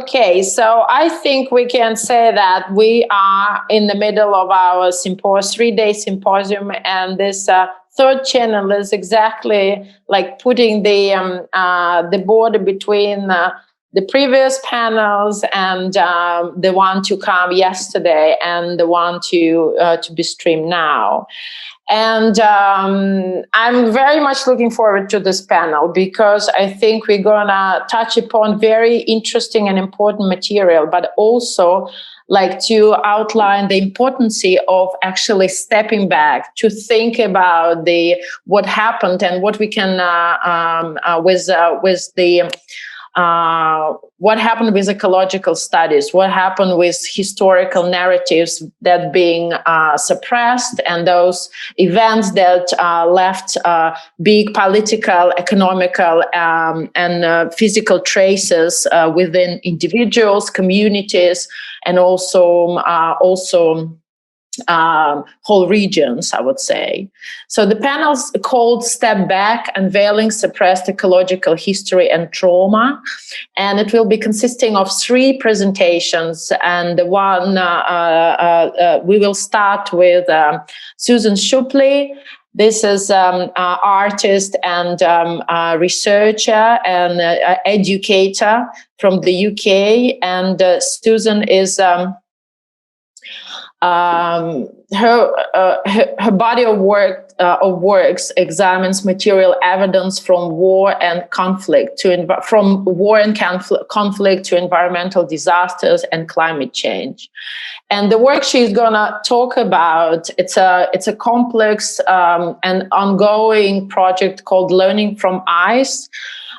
Okay, so I think we can say that we are in the middle of our three-day symposium, and this third channel is exactly like putting the border between the previous panels and the one to come yesterday and the one to be streamed now. And I'm very much looking forward to this panel because I think we're gonna touch upon very interesting and important material, but also like to outline the importance of actually stepping back to think about what happened and what we can what happened with ecological studies, what happened with historical narratives that being suppressed, and those events that left big political, economical, and physical traces within individuals, communities, and also whole regions, I would say. So the panel's called Step Back, Unveiling Suppressed Ecological History and Trauma. And it will be consisting of 3 presentations. And the one, we will start with Susan Schuppli. This is an artist and researcher and educator from the UK. And Susan is... her body of works examines material evidence from war and conflict conflict to environmental disasters and climate change. And the work she's gonna talk about, it's a complex and ongoing project called Learning from Ice,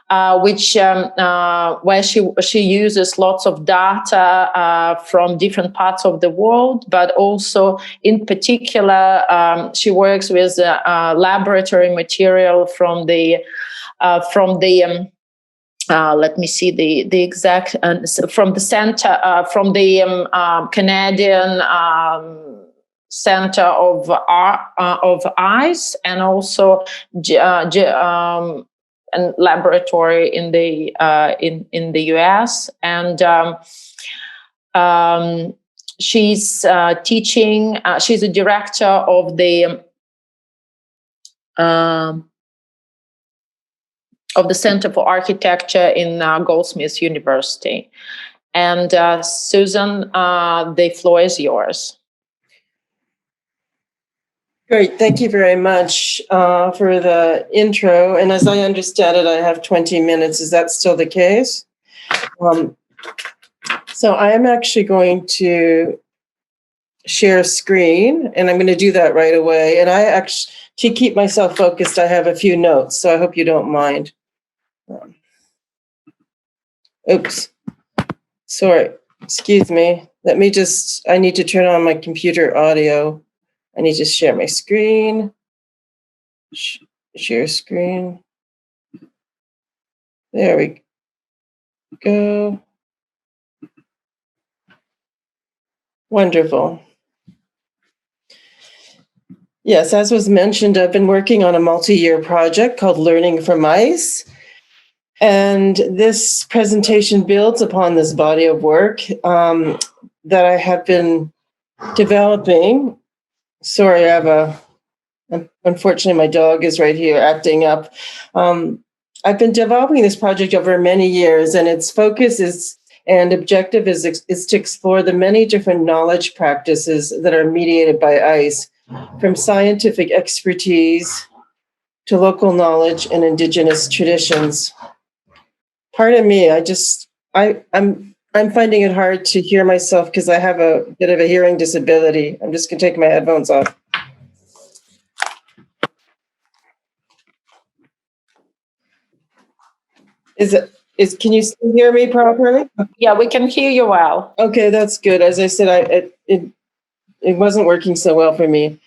where she uses lots of data from different parts of the world, but also in particular she works with laboratory material from the let me see the exact from the center from the Canadian Center of Ice, and also and laboratory in the US, and she's teaching. She's a director of the Center for Architecture in Goldsmiths University. And Susan, the floor is yours. Great, thank you very much for the intro. And as I understand it, I have 20 minutes. Is that still the case? So I am actually going to share screen, and I'm going to do that right away. And I actually, to keep myself focused, I have a few notes, so I hope you don't mind. Oops, sorry, excuse me. I need to turn on my computer audio. I need to share my screen. Share screen. There we go. Wonderful. Yes, as was mentioned, I've been working on a multi-year project called Learning from Ice. And this presentation builds upon this body of work that I have been developing. Sorry, unfortunately, my dog is right here acting up. I've been developing this project over many years, and its focus and objective is to explore the many different knowledge practices that are mediated by ice, from scientific expertise to local knowledge and indigenous traditions. Pardon me, I'm finding it hard to hear myself because I have a bit of a hearing disability. I'm just going to take my headphones off. Can you still hear me properly? Yeah, we can hear you well. Okay, that's good. As I said, it wasn't working so well for me.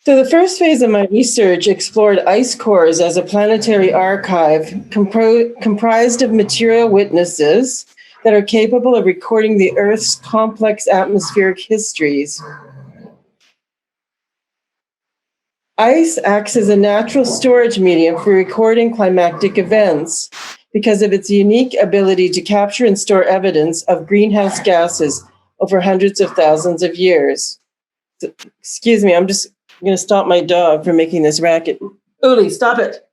So the first phase of my research explored ice cores as a planetary archive comprised of material witnesses that are capable of recording the Earth's complex atmospheric histories. Ice acts as a natural storage medium for recording climatic events, because of its unique ability to capture and store evidence of greenhouse gases over hundreds of thousands of years. Excuse me, I'm just going to stop my dog from making this racket. Uli, stop it.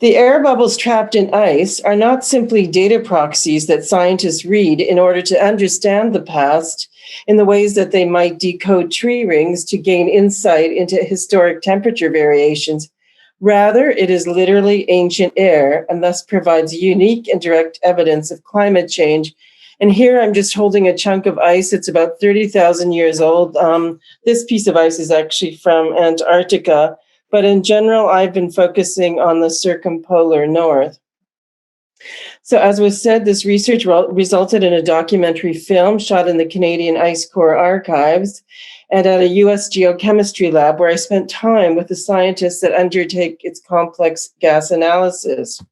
The air bubbles trapped in ice are not simply data proxies that scientists read in order to understand the past in the ways that they might decode tree rings to gain insight into historic temperature variations. Rather, it is literally ancient air and thus provides unique and direct evidence of climate change. And here I'm just holding a chunk of ice. It's about 30,000 years old. This piece of ice is actually from Antarctica. But in general, I've been focusing on the circumpolar north. So as was said, this research resulted in a documentary film shot in the Canadian Ice Core archives and at a US geochemistry lab where I spent time with the scientists that undertake its complex gas analysis.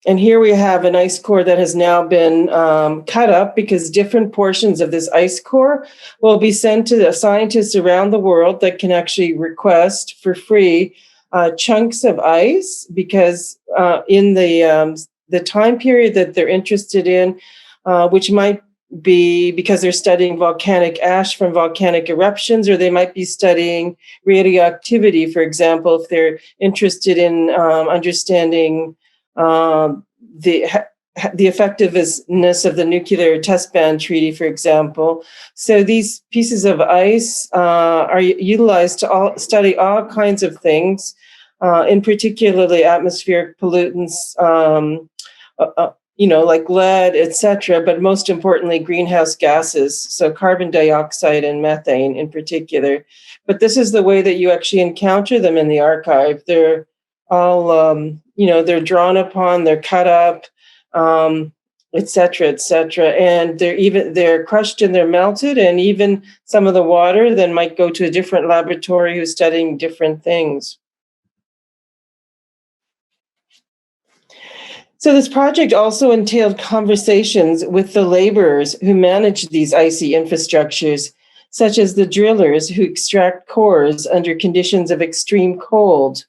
And here we have an ice core that has now been cut up because different portions of this ice core will be sent to the scientists around the world that can actually request for free chunks of ice because in the time period that they're interested in, which might be because they're studying volcanic ash from volcanic eruptions, or they might be studying radioactivity, for example, if they're interested in understanding the effectiveness of the nuclear test ban treaty, for example. So these pieces of ice are utilized to study all kinds of things, in particularly atmospheric pollutants, like lead, etc., but most importantly, greenhouse gases, so carbon dioxide and methane in particular. But this is the way that you actually encounter them in the archive. They're all, they're drawn upon, they're cut up, et cetera, and they're crushed and they're melted, and even some of the water then might go to a different laboratory who's studying different things. So this project also entailed conversations with the laborers who manage these icy infrastructures, such as the drillers who extract cores under conditions of extreme cold,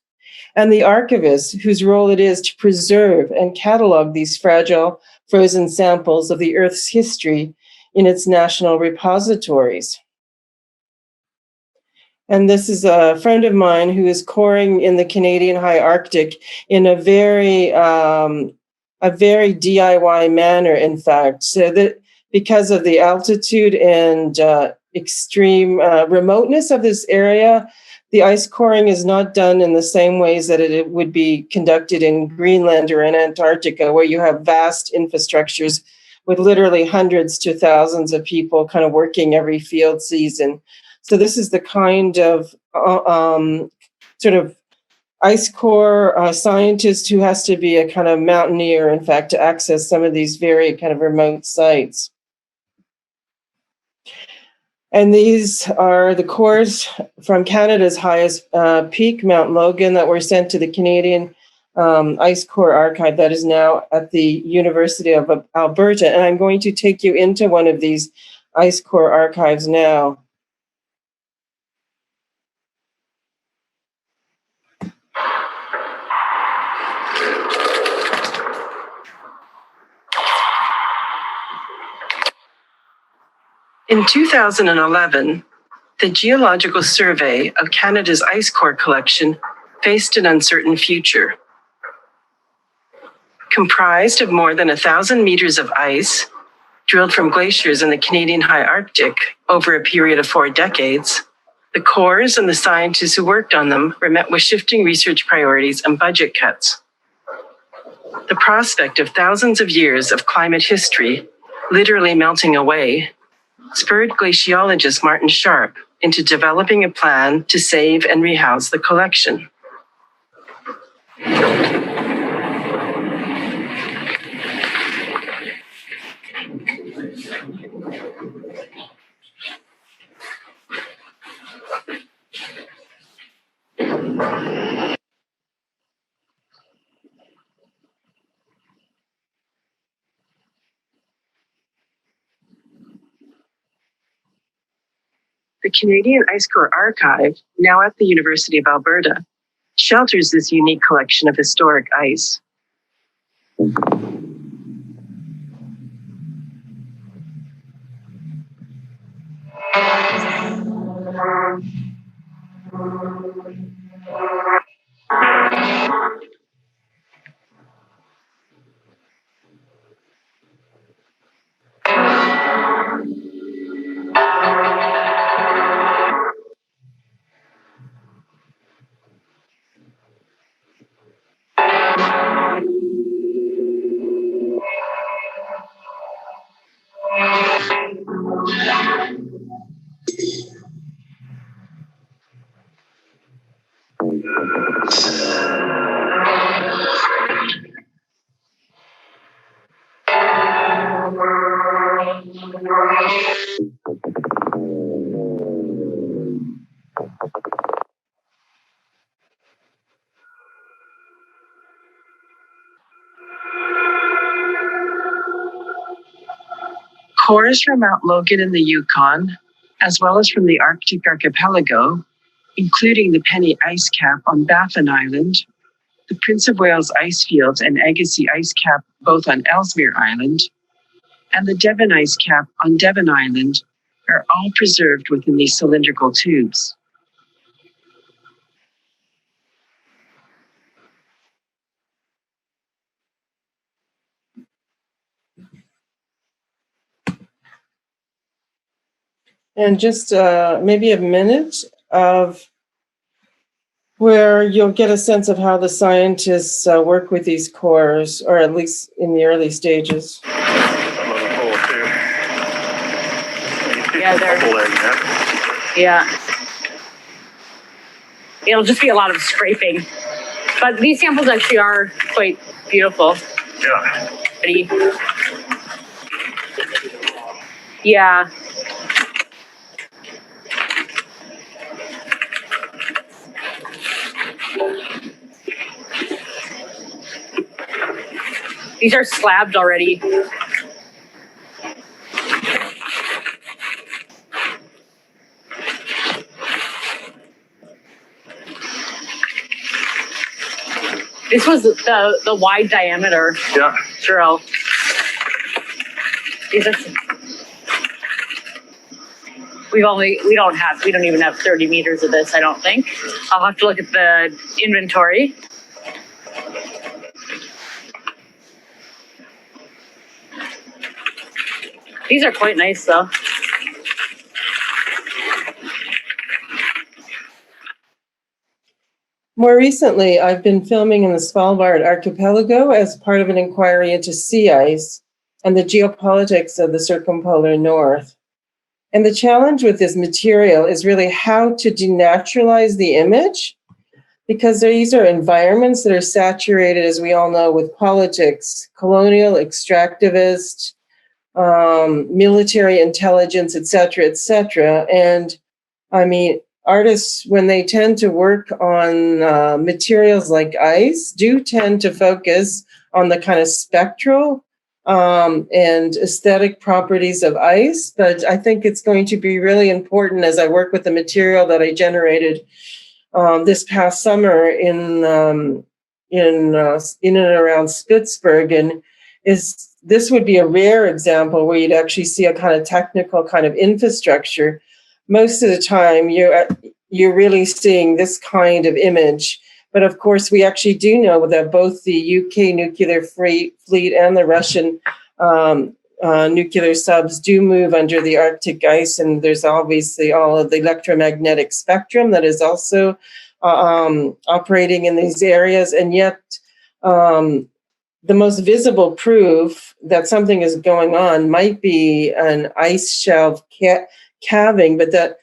and the archivists whose role it is to preserve and catalog these fragile frozen samples of the Earth's history in its national repositories. And this is a friend of mine who is coring in the Canadian high Arctic in a very DIY manner, in fact, so that because of the altitude and extreme remoteness of this area, the ice coring is not done in the same ways that it would be conducted in Greenland or in Antarctica, where you have vast infrastructures with literally hundreds to thousands of people kind of working every field season. So this is the kind of sort of ice core scientist who has to be a kind of mountaineer, in fact, to access some of these very kind of remote sites. And these are the cores from Canada's highest peak, Mount Logan, that were sent to the Canadian Ice Core Archive that is now at the University of Alberta. And I'm going to take you into one of these Ice Core archives now. In 2011, the Geological Survey of Canada's ice core collection faced an uncertain future. Comprised of more than 1,000 meters of ice, drilled from glaciers in the Canadian high Arctic over a period of 4 decades, the cores and the scientists who worked on them were met with shifting research priorities and budget cuts. The prospect of thousands of years of climate history literally melting away spurred glaciologist Martin Sharp into developing a plan to save and rehouse the collection. The Canadian Ice Core Archive, now at the University of Alberta, shelters this unique collection of historic ice. Cores from Mount Logan in the Yukon, as well as from the Arctic archipelago, including the Penny Ice Cap on Baffin Island, the Prince of Wales ice fields and Agassiz Ice Cap both on Ellesmere Island, and the Devon Ice Cap on Devon Island are all preserved within these cylindrical tubes. And just maybe a minute of where you'll get a sense of how the scientists work with these cores, or at least in the early stages. Yeah, yeah. It'll just be a lot of scraping. But these samples actually are quite beautiful. Yeah. Pretty. Yeah. These are slabbed already. This was the wide diameter. Yeah. Drill. We don't even have 30 meters of this, I don't think. I'll have to look at the inventory. These are quite nice though. More recently, I've been filming in the Svalbard archipelago as part of an inquiry into sea ice and the geopolitics of the circumpolar north. And the challenge with this material is really how to denaturalize the image, because these are environments that are saturated, as we all know, with politics, colonial, extractivist, military intelligence, et cetera, and I mean, artists, when they tend to work on materials like ice, do tend to focus on the kind of spectral and aesthetic properties of ice. But I think it's going to be really important as I work with the material that I generated this past summer in and around Spitsbergen, is this would be a rare example where you'd actually see a kind of technical kind of infrastructure. Most of the time, you're really seeing this kind of image. But of course, we actually do know that both the UK nuclear fleet and the Russian nuclear subs do move under the Arctic ice, and there's obviously all of the electromagnetic spectrum that is also operating in these areas. And yet, the most visible proof that something is going on might be an ice shelf calving, but the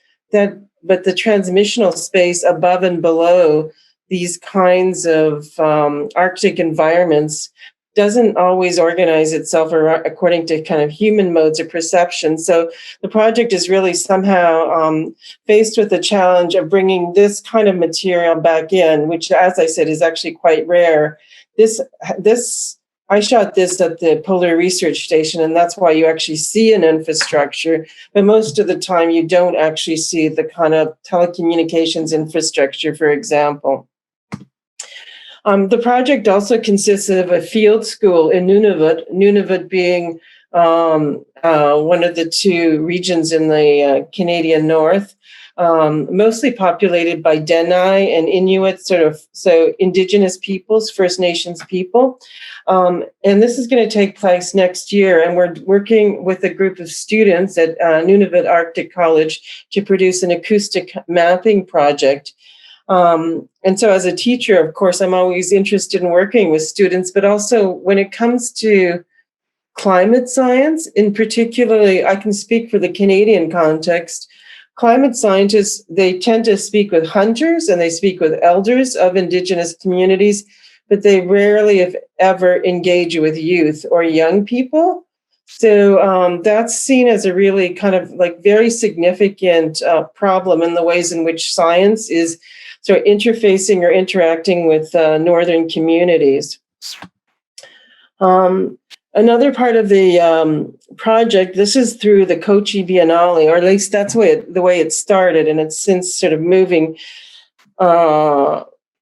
transmissional space above and below these kinds of Arctic environments doesn't always organize itself according to kind of human modes of perception. So the project is really somehow faced with the challenge of bringing this kind of material back in, which, as I said, is actually quite rare. This I shot this at the Polar Research Station, and that's why you actually see an infrastructure. But most of the time, you don't actually see the kind of telecommunications infrastructure, for example. The project also consists of a field school in Nunavut being one of the two regions in the Canadian North, mostly populated by Dene and Inuit, so Indigenous peoples, First Nations people. And this is going to take place next year, and we're working with a group of students at Nunavut Arctic College to produce an acoustic mapping project. And so as a teacher, of course, I'm always interested in working with students, but also when it comes to climate science, in particularly, I can speak for the Canadian context. Climate scientists, they tend to speak with hunters and they speak with elders of Indigenous communities, but they rarely, if ever, engage with youth or young people. So that's seen as a really kind of like very significant problem in the ways in which science is sort of interfacing or interacting with northern communities. Another part of the project, this is through the Kochi Biennale, or at least that's the way it started, and it's since sort of moving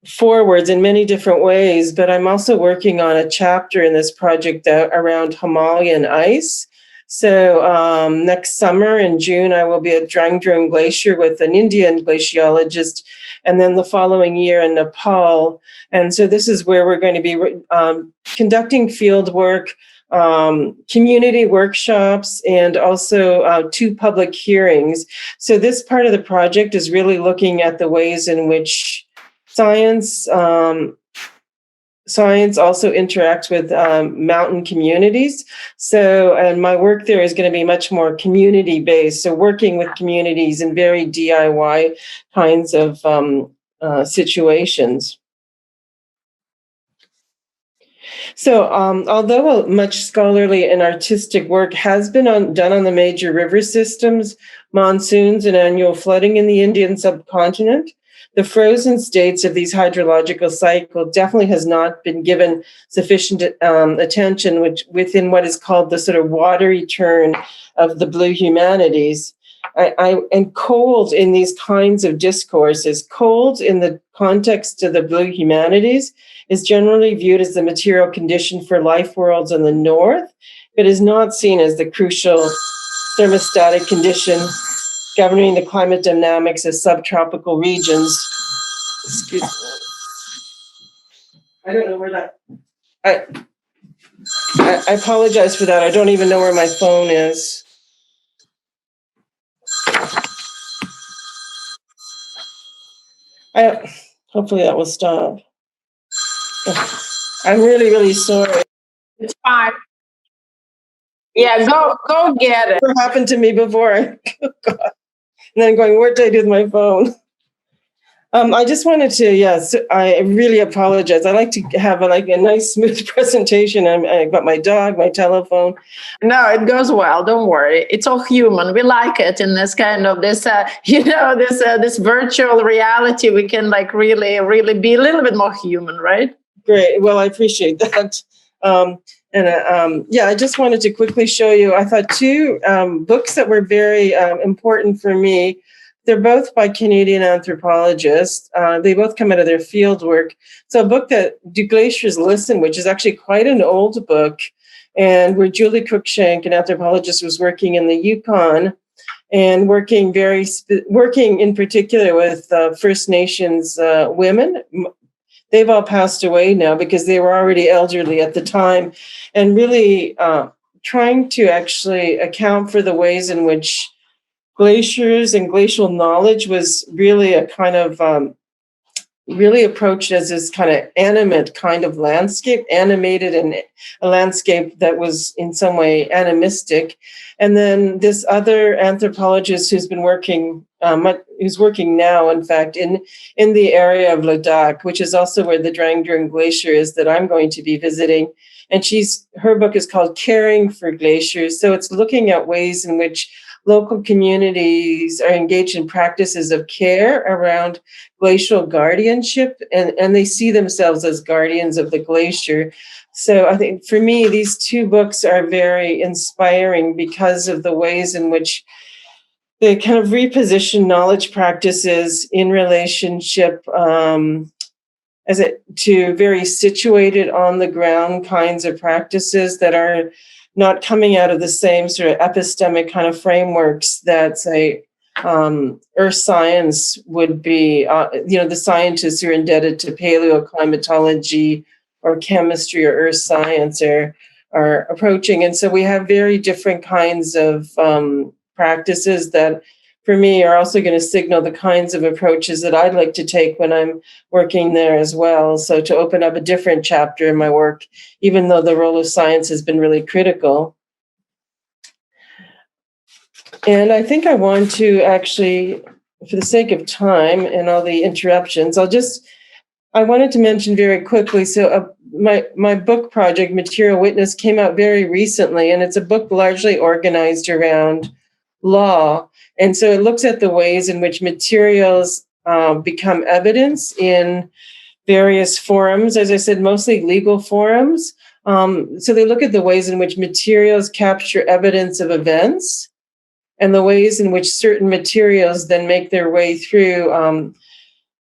forwards in many different ways. But I'm also working on a chapter in this project around Himalayan ice. So next summer in June, I will be at Dryagina Glacier with an Indian glaciologist, and then the following year in Nepal. And so this is where we're going to be conducting field work, community workshops, and also 2 public hearings. So this part of the project is really looking at the ways in which science also interacts with mountain communities. So, and my work there is going to be much more community-based. So working with communities in very DIY kinds of situations. So although much scholarly and artistic work has been done on the major river systems, monsoons, and annual flooding in the Indian subcontinent, the frozen states of these hydrological cycles definitely has not been given sufficient attention, which within what is called the sort of watery turn of the blue humanities. And cold in these kinds of discourses, cold in the context of the blue humanities is generally viewed as the material condition for life worlds in the north, but is not seen as the crucial thermostatic condition governing the climate dynamics of subtropical regions. Excuse me. I don't know where that, I apologize for that. I don't even know where my phone is. Hopefully that will stop. I'm really, really sorry. It's fine. Yeah, go get it. What happened to me before? Oh, God. And then going, what did I do with my phone? I just wanted to, yes, I really apologize. I like to have a nice, smooth presentation. I got my dog, my telephone. No, it goes well. Don't worry. It's all human. We like it in this kind of this virtual reality. We can like really, really be a little bit more human, right? Great. Well, I appreciate that. I just wanted to quickly show you, I thought 2 books that were very important for me. They're both by Canadian anthropologists. They both come out of their field work. So a book that Do Glaciers Listen, which is actually quite an old book, and where Julie Cruikshank, an anthropologist, was working in the Yukon and working in particular with First Nations women. They've all passed away now because they were already elderly at the time, and really trying to actually account for the ways in which glaciers and glacial knowledge was really a kind of really approached as this kind of animate kind of landscape, animated, and a landscape that was in some way animistic. And then this other anthropologist who's been working, who's working now, in fact, in the area of Ladakh, which is also where the Dryagina Glacier is that I'm going to be visiting. And her book is called Caring for Glaciers. So it's looking at ways in which local communities are engaged in practices of care around glacial guardianship, and they see themselves as guardians of the glacier. So I think for me, these two books are very inspiring because of the ways in which they kind of reposition knowledge practices in relationship to very situated on the ground kinds of practices that are not coming out of the same sort of epistemic kind of frameworks that, say, earth science would be. The scientists who are indebted to paleoclimatology or chemistry or earth science are approaching. And so we have very different kinds of practices that, for me, are also going to signal the kinds of approaches that I'd like to take when I'm working there as well. So to open up a different chapter in my work, even though the role of science has been really critical. And I think I want to actually, for the sake of time and all the interruptions, I wanted to mention very quickly. So my book project, Material Witness, came out very recently, and it's a book largely organized around law. And so it looks at the ways in which materials become evidence in various forums, as I said, mostly legal forums. So they look at the ways in which materials capture evidence of events and the ways in which certain materials then make their way through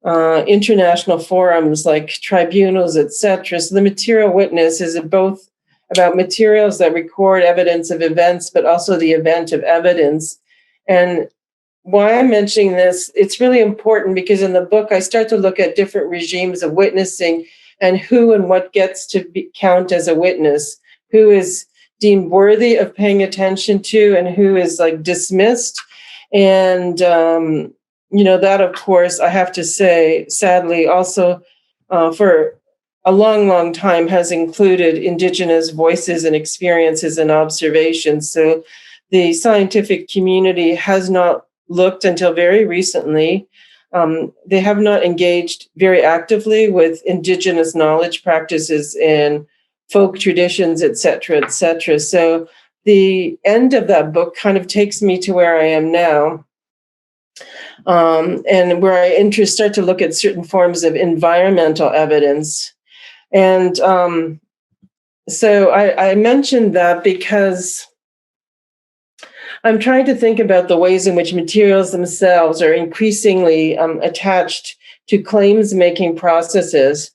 international forums like tribunals, etc. So the material witness is both about materials that record evidence of events, but also the event of evidence. And why I'm mentioning this, it's really important because in the book, I start to look at different regimes of witnessing and who and what gets to count as a witness, who is deemed worthy of paying attention to and who is like dismissed. And, that, of course, I have to say, sadly, also for a long, long time has included Indigenous voices and experiences and observations. So the scientific community has not looked until very recently. They have not engaged very actively with Indigenous knowledge practices and folk traditions, et cetera, et cetera. So the end of that book kind of takes me to where I am now. And where I start to look at certain forms of environmental evidence. And so I mentioned that because I'm trying to think about the ways in which materials themselves are increasingly attached to claims-making processes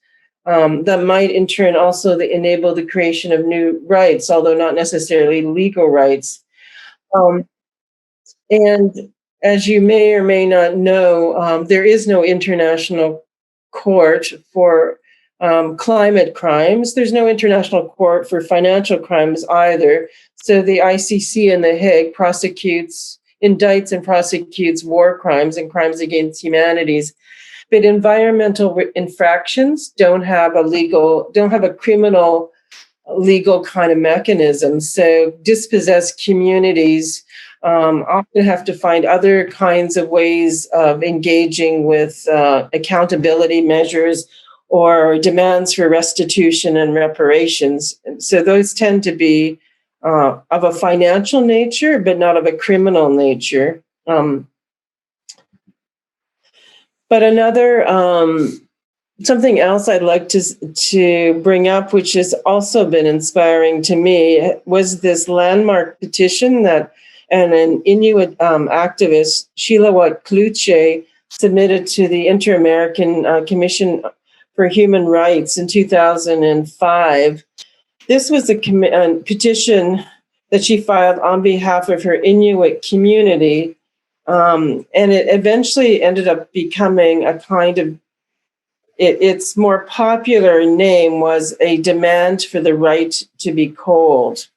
that might in turn also enable the creation of new rights, although not necessarily legal rights. And as you may or may not know, there is no international court for climate crimes. There's no international court for financial crimes either. So the ICC in The Hague indicts and prosecutes war crimes and crimes against humanities. But environmental infractions don't have a criminal legal kind of mechanism. So dispossessed communities often have to find other kinds of ways of engaging with accountability measures or demands for restitution and reparations. So those tend to be of a financial nature, but not of a criminal nature. But another something else I'd like to bring up, which has also been inspiring to me, was this landmark petition and an Inuit activist, Shilawat Kluche, submitted to the Inter-American Commission for Human Rights in 2005. This was a petition that she filed on behalf of her Inuit community, and it eventually ended up becoming a kind of, its more popular name was a demand for the right to be cold.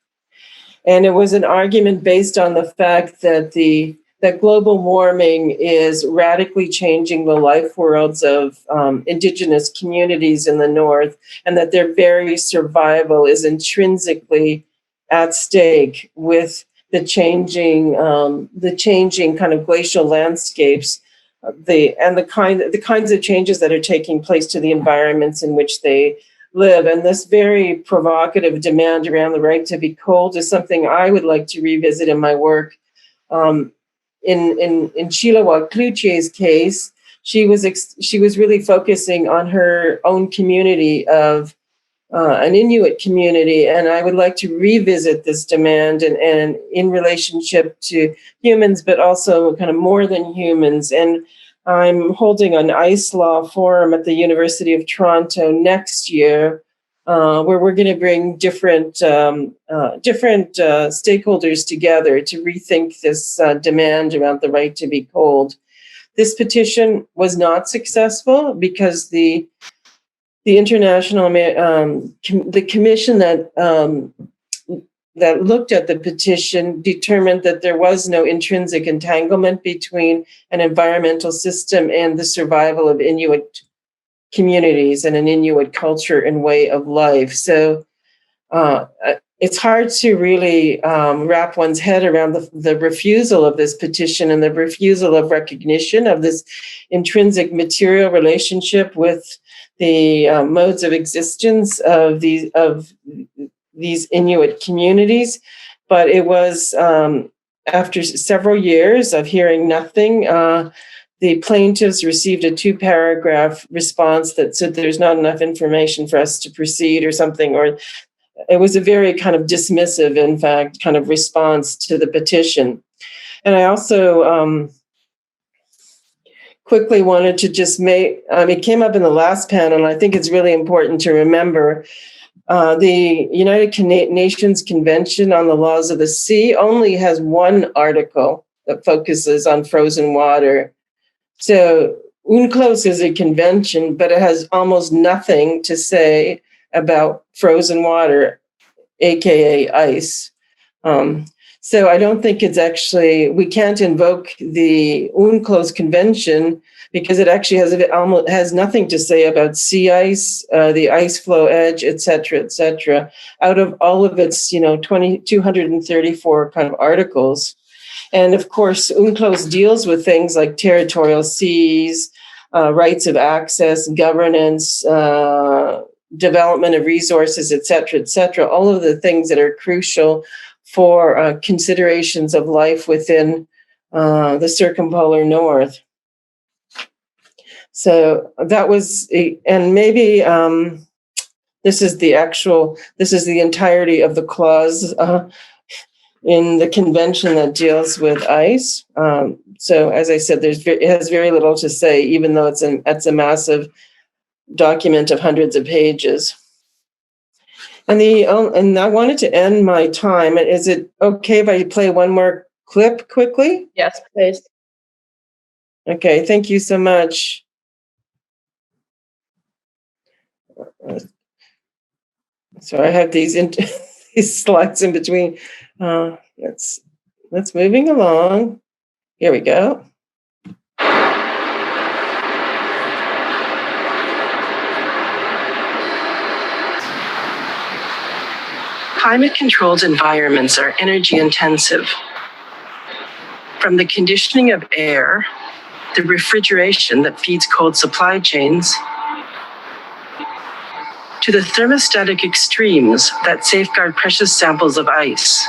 And it was an argument based on the fact that that global warming is radically changing the life worlds of Indigenous communities in the North, and that their very survival is intrinsically at stake with the changing kind of glacial landscapes, the kinds of changes that are taking place to the environments in which they live. And this very provocative demand around the right to be cold is something I would like to revisit in my work. In Sheila Cloutier's case, she was really focusing on her own community of an Inuit community, and I would like to revisit this demand and in relationship to humans, but also kind of more than humans. And I'm holding an ice law forum at the University of Toronto next year, where we're going to bring different stakeholders together to rethink this demand around the right to be cold. This petition was not successful because the international the commission that looked at the petition determined that there was no intrinsic entanglement between an environmental system and the survival of Inuit communities and an Inuit culture and way of life. So it's hard to really wrap one's head around the refusal of this petition and the refusal of recognition of this intrinsic material relationship with the modes of existence of these Inuit communities. But it was after several years of hearing nothing, the plaintiffs received a 2-paragraph response that said there's not enough information for us to proceed or something, or it was a very kind of dismissive, in fact, kind of response to the petition. And I also quickly wanted to just it came up in the last panel, and I think it's really important to remember the United Nations Convention on the Laws of the Sea only has one article that focuses on frozen water. So UNCLOS is a convention, but it has almost nothing to say about frozen water, AKA ice. So I don't think it's actually, we can't invoke the UNCLOS convention because it actually has nothing to say about sea ice, the ice flow edge, et cetera, out of all of its, 234 kind of articles. And of course, UNCLOS deals with things like territorial seas, rights of access, governance, development of resources, et cetera, all of the things that are crucial for considerations of life within the circumpolar north. So that was, and maybe this is the entirety of the clause in the convention that deals with ice. So as I said, it has very little to say, even though it's a massive document of hundreds of pages. And I wanted to end my time. Is it okay if I play one more clip quickly? Yes, please. Okay, thank you so much. So I have these slides in between. Let's moving along. Here we go. Climate-controlled environments are energy intensive. From the conditioning of air, the refrigeration that feeds cold supply chains, to the thermostatic extremes that safeguard precious samples of ice.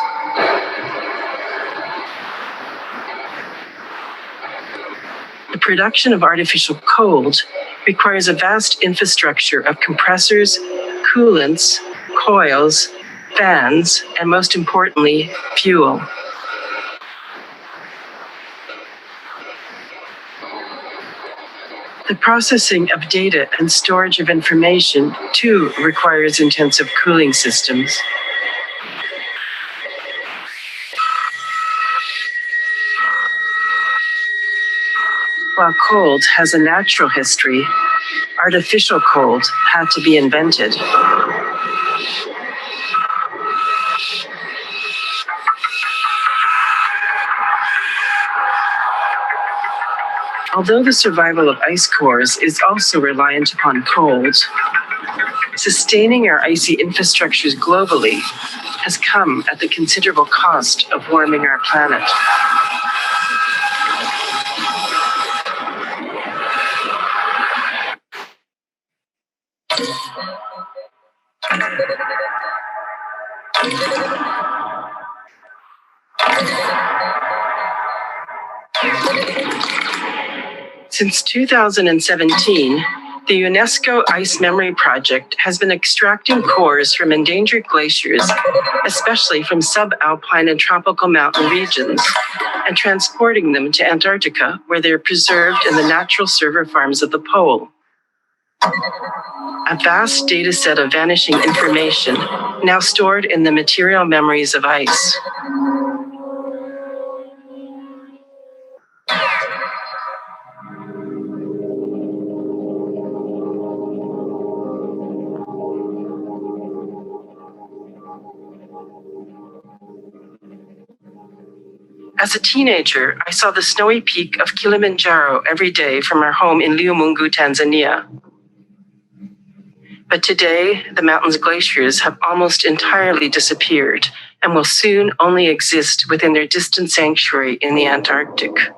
The production of artificial cold requires a vast infrastructure of compressors, coolants, coils, fans, and most importantly, fuel. The processing of data and storage of information, too, requires intensive cooling systems. While cold has a natural history, artificial cold had to be invented. Although the survival of ice cores is also reliant upon cold, sustaining our icy infrastructures globally has come at the considerable cost of warming our planet. Since 2017, the UNESCO Ice Memory Project has been extracting cores from endangered glaciers, especially from subalpine and tropical mountain regions, and transporting them to Antarctica, where they are preserved in the natural server farms of the pole. A vast data set of vanishing information now stored in the material memories of ice. As a teenager, I saw the snowy peak of Kilimanjaro every day from our home in Liumungu, Tanzania. But today, the mountain's glaciers have almost entirely disappeared and will soon only exist within their distant sanctuary in the Antarctic.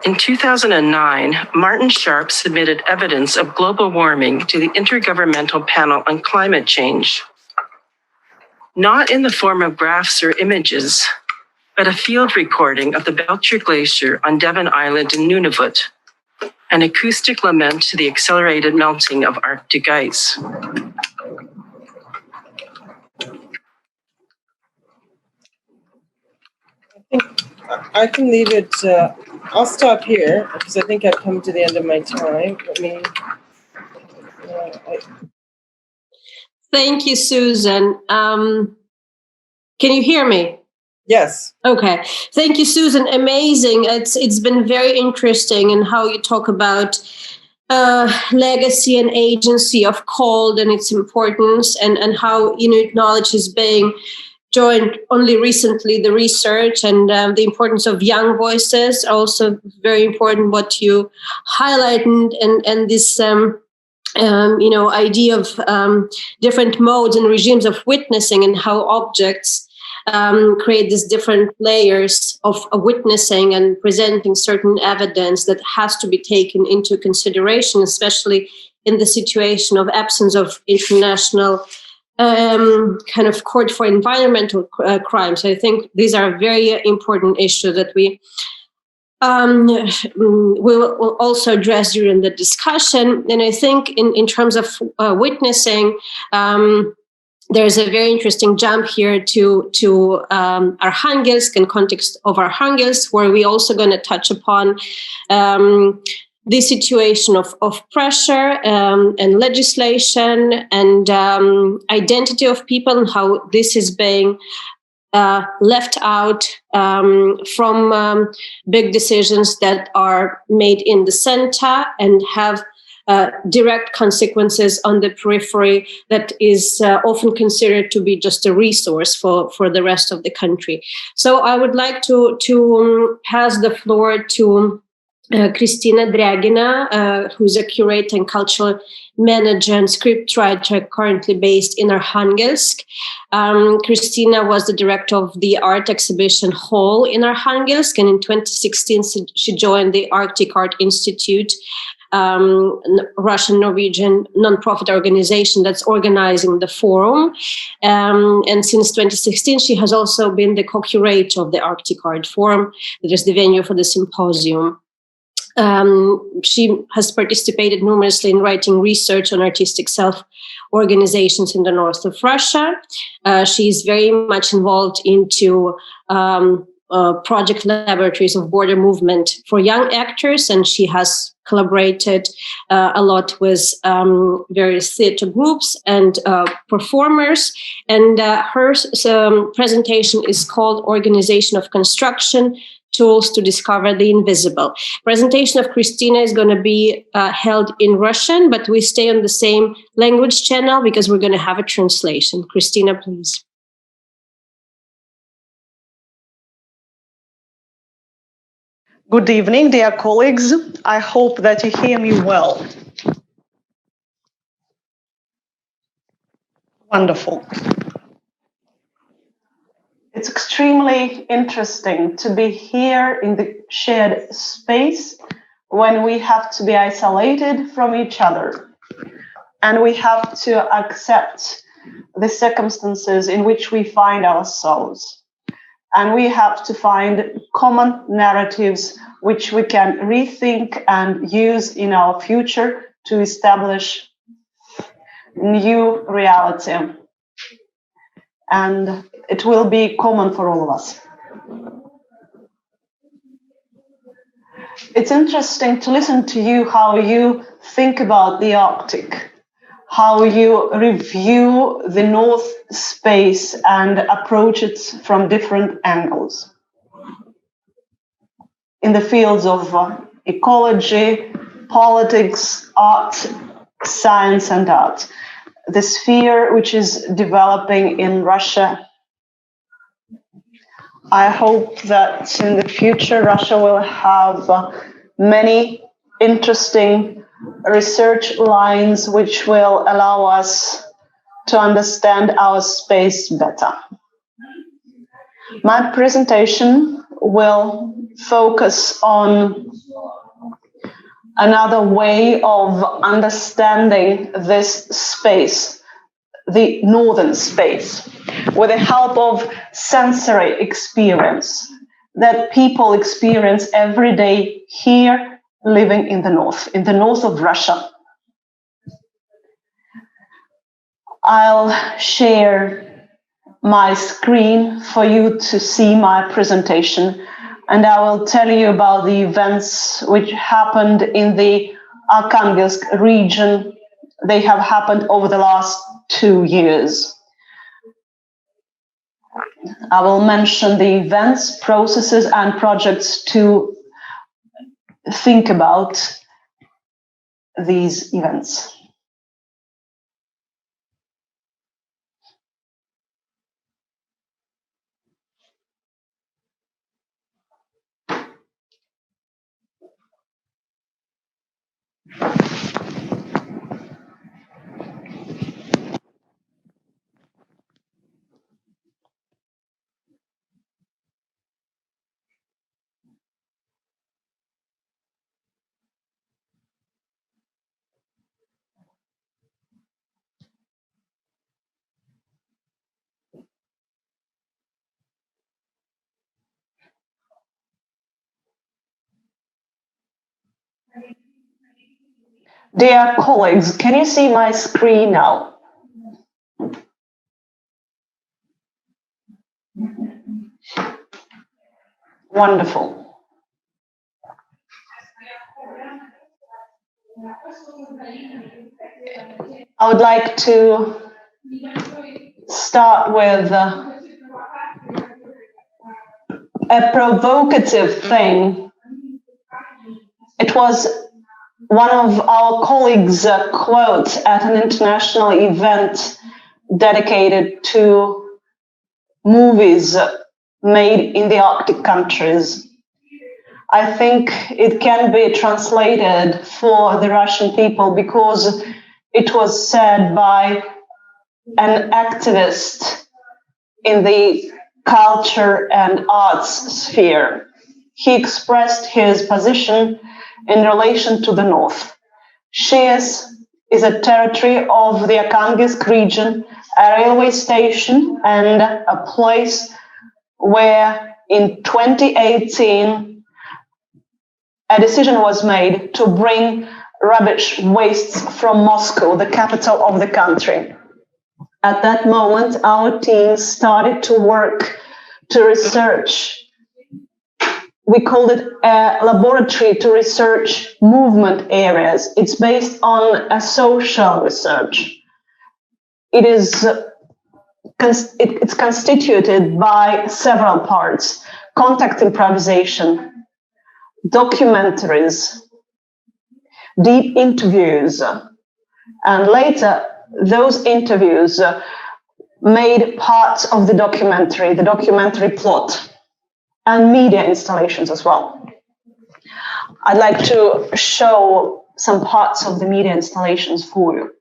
In 2009, Martin Sharp submitted evidence of global warming to the Intergovernmental Panel on Climate Change. Not in the form of graphs or images, but a field recording of the Belcher Glacier on Devon Island in Nunavut, an acoustic lament to the accelerated melting of Arctic ice. I can leave it, I'll stop here because I think I've come to the end of my time. Thank you, Susan. Can you hear me? Yes. Okay. Thank you, Susan. Amazing. It's been very interesting in how you talk about legacy and agency of cold and its importance, and how Inuit knowledge is being joined only recently, the research and the importance of young voices. Also very important what you highlighted, and this idea of different modes and regimes of witnessing, and how objects create these different layers of witnessing and presenting certain evidence that has to be taken into consideration, especially in the situation of absence of international kind of court for environmental crimes. I think these are very important issues that we will also address during the discussion. And I think in terms of witnessing, there's a very interesting jump here to Arkhangelsk, in context of Arkhangelsk, where we're also going to touch upon the situation of pressure and legislation and identity of people, and how this is being left out from big decisions that are made in the center and have direct consequences on the periphery that is often considered to be just a resource for the rest of the country. So I would like to pass the floor to Kristina Dryagina, who's a curator and cultural manager and scriptwriter currently based in Arkhangelsk. Kristina was the director of the art exhibition Hall in Arkhangelsk, and in 2016 she joined the Arctic Art Institute, Russian-Norwegian nonprofit organization that's organizing the forum. And since 2016, she has also been the co-curator of the Arctic Art Forum, that is the venue for the symposium. She has participated numerously in writing research on artistic self-organizations in the north of Russia. She is very much involved into project laboratories of border movement for young actors, and she has collaborated a lot with various theater groups and performers. And her presentation is called Organization of Construction, Tools to Discover the Invisible. Presentation of Kristina is going to be held in Russian, but we stay on the same language channel because we're going to have a translation. Kristina, please. Good evening, dear colleagues. I hope that you hear me well. Wonderful. It's extremely interesting to be here in the shared space when we have to be isolated from each other, and we have to accept the circumstances in which we find ourselves. And we have to find common narratives which we can rethink and use in our future to establish new reality. And it will be common for all of us. It's interesting to listen to you, how you think about the Arctic, how you review the North space and approach it from different angles. In the fields of ecology, politics, art, science and art. The sphere which is developing in Russia. I hope that in the future Russia will have many interesting research lines which will allow us to understand our space better. My presentation will focus on another way of understanding this space, the northern space, with the help of sensory experience that people experience every day here living in the north of Russia. I'll share my screen for you to see my presentation, and I will tell you about the events which happened in the Arkhangelsk region. They have happened over the last 2 years. I will mention the events, processes, and projects to think about these events. Dear colleagues, can you see my screen now? Wonderful. I would like to start with a provocative thing. It was one of our colleagues' quotes at an international event dedicated to movies made in the Arctic countries. I think it can be translated for the Russian people because it was said by an activist in the culture and arts sphere. He expressed his position in relation to the North. Shias is a territory of the Arkhangelsk region, a railway station, and a place where in 2018 a decision was made to bring rubbish wastes from Moscow, the capital of the country. At that moment, our team started to work to research. We called it a laboratory to research movement areas. It's based on a social research. It's constituted by several parts: contact improvisation, documentaries, deep interviews, and later those interviews made parts of the documentary plot, and media installations as well. I'd like to show some parts of the media installations for you.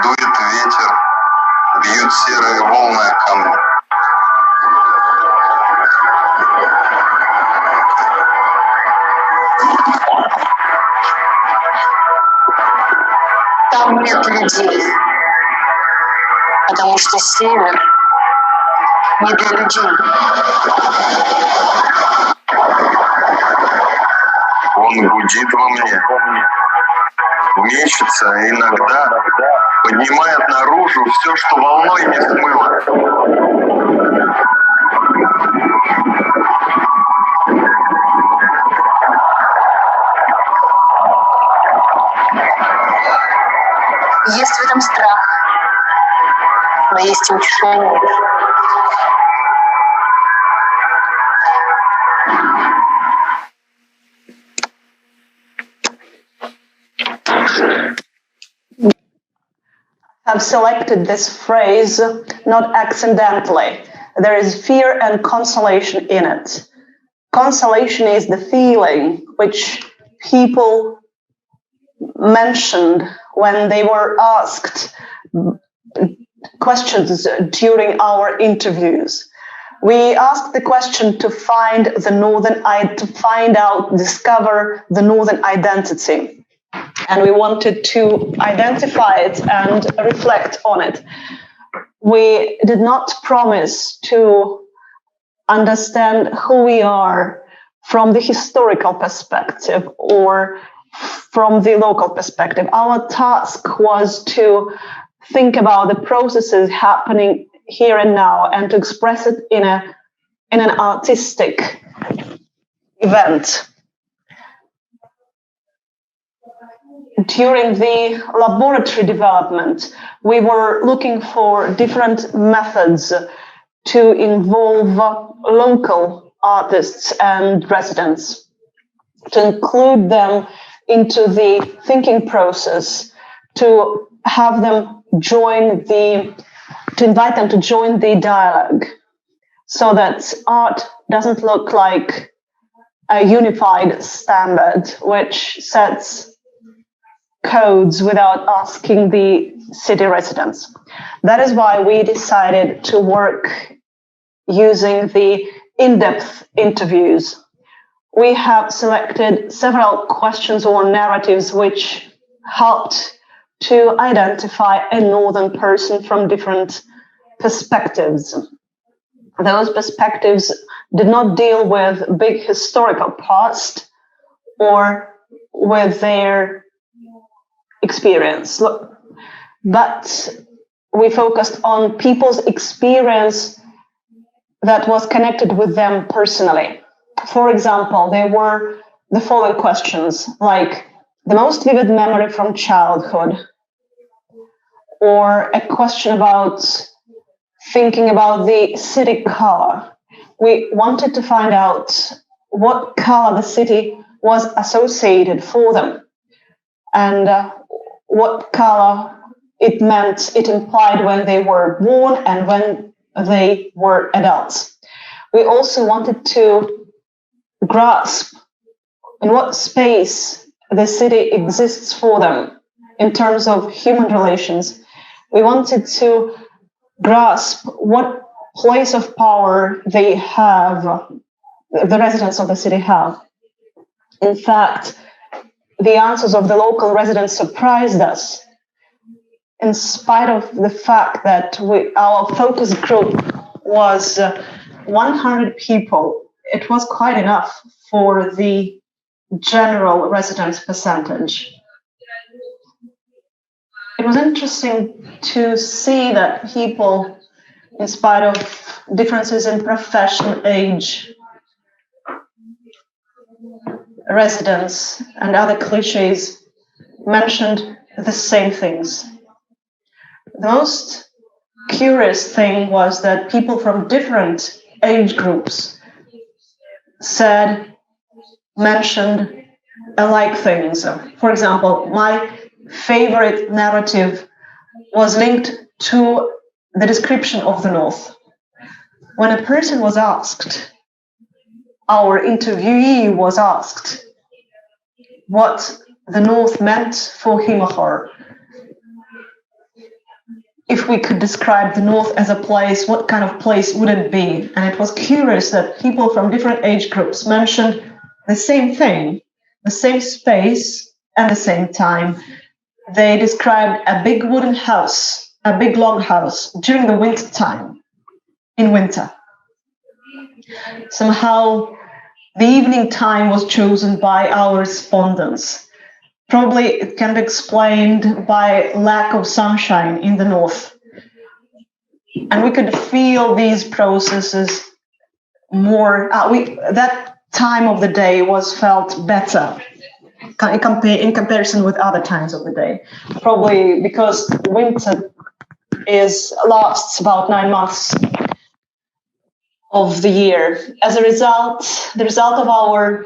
Дует ветер, бьют серые волны о камни. Там нет людей, потому что север не для людей. Он гудит во мне, мечется, и иногда поднимает наружу все, что волной не смыло. Есть в этом страх, но есть и утешение. Have selected this phrase not accidentally. There is fear and consolation in it. Consolation is the feeling which people mentioned when they were asked questions during our interviews. We asked the question to discover the northern identity. And we wanted to identify it and reflect on it. We did not promise to understand who we are from the historical perspective or from the local perspective. Our task was to think about the processes happening here and now and to express it in an artistic event. During the laboratory development, we were looking for different methods to involve local artists and residents, to include them into the thinking process, to have them to invite them to join the dialogue, so that art doesn't look like a unified standard which sets codes without asking the city residents. That is why we decided to work using the in-depth interviews. We have selected several questions or narratives which helped to identify a northern person from different perspectives. Those perspectives did not deal with big historical past or with their experience, but we focused on people's experience that was connected with them personally. For example, there were the following questions, like the most vivid memory from childhood, or a question about thinking about the city color. We wanted to find out what color the city was associated for them, and what color it implied when they were born and when they were adults. We also wanted to grasp in what space the city exists for them in terms of human relations. We wanted to grasp what place of power they have, the residents of the city have. In fact, the answers of the local residents surprised us. In spite of the fact that our focus group was 100 people, it was quite enough for the general residents percentage. It was interesting to see that people, in spite of differences in profession, age, residence, and other cliches, mentioned the same things. The most curious thing was that people from different age groups mentioned alike things. For example, my favorite narrative was linked to the description of the North. When a person was asked, our interviewee was asked what the North meant for him or her, if we could describe the North as a place, what kind of place would it be? And it was curious that people from different age groups mentioned the same thing, the same space and the same time. They described a big wooden house, a big long house during the winter time, in winter. Somehow the evening time was chosen by our respondents. Probably it can be explained by lack of sunshine in the North. And we could feel these processes more, that time of the day was felt better in comparison with other times of the day. Probably because winter lasts about 9 months of the year. As a result, the result of our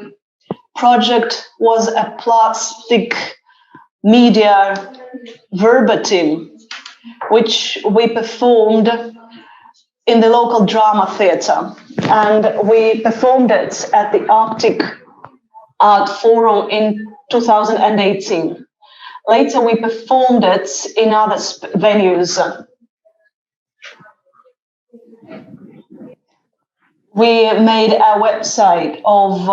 project was a plastic media verbatim, which we performed in the local drama theatre. And we performed it at the Arctic Art Forum in 2018. Later, we performed it in other venues. We made a website of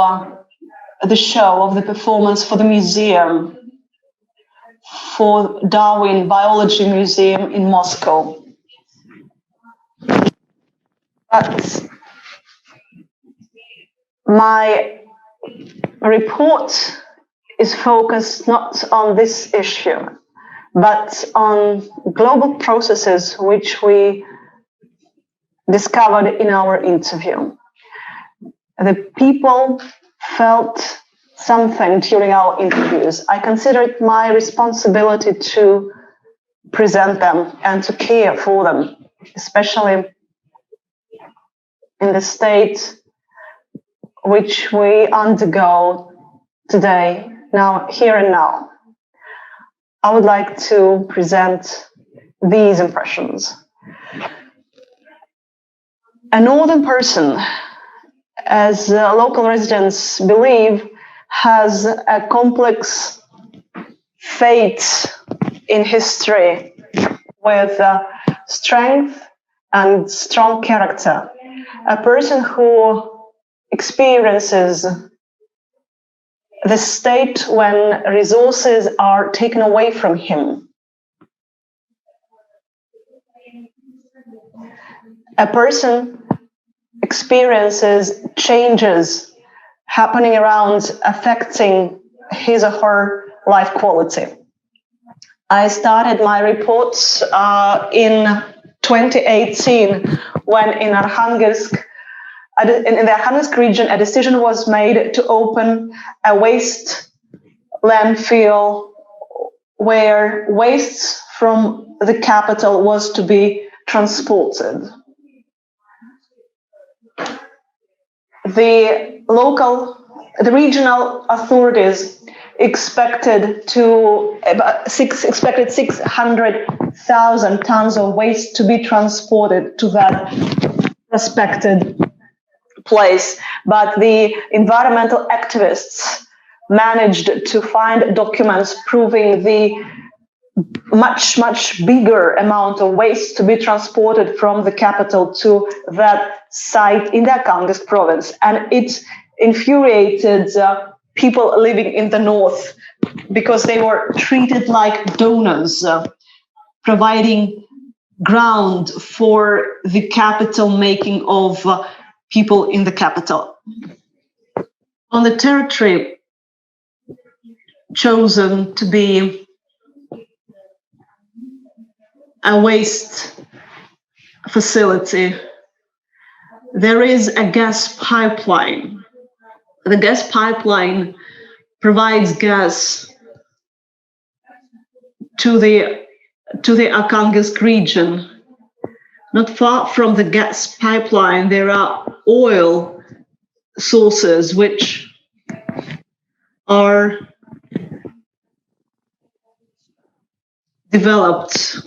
the show, of the performance for the museum, for Darwin Biology Museum in Moscow. But my report is focused not on this issue, but on global processes which we discovered in our interview. The people felt something during our interviews. I consider it my responsibility to present them and to care for them, especially in the state which we undergo today, now, here and now. I would like to present these impressions. A northern person, as local residents believe, has a complex fate in history with strength and strong character. A person who experiences the state when resources are taken away from him. A person experiences changes happening around, affecting his or her life quality. I started my reports in 2018 when in Arkhangelsk, in the Arkhangelsk region, a decision was made to open a waste landfill where waste from the capital was to be transported. The regional authorities expected 600,000 tons of waste to be transported to that prospected place, but the environmental activists managed to find documents proving the much bigger amount of waste to be transported from the capital to that site in the Arkhangelsk province. And it infuriated people living in the north because they were treated like donors, providing ground for the capital making of people in the capital. On the territory chosen to be a waste facility, there is a gas pipeline. The gas pipeline provides gas to the Arkhangelsk region. Not far from the gas pipeline, there are oil sources which are developed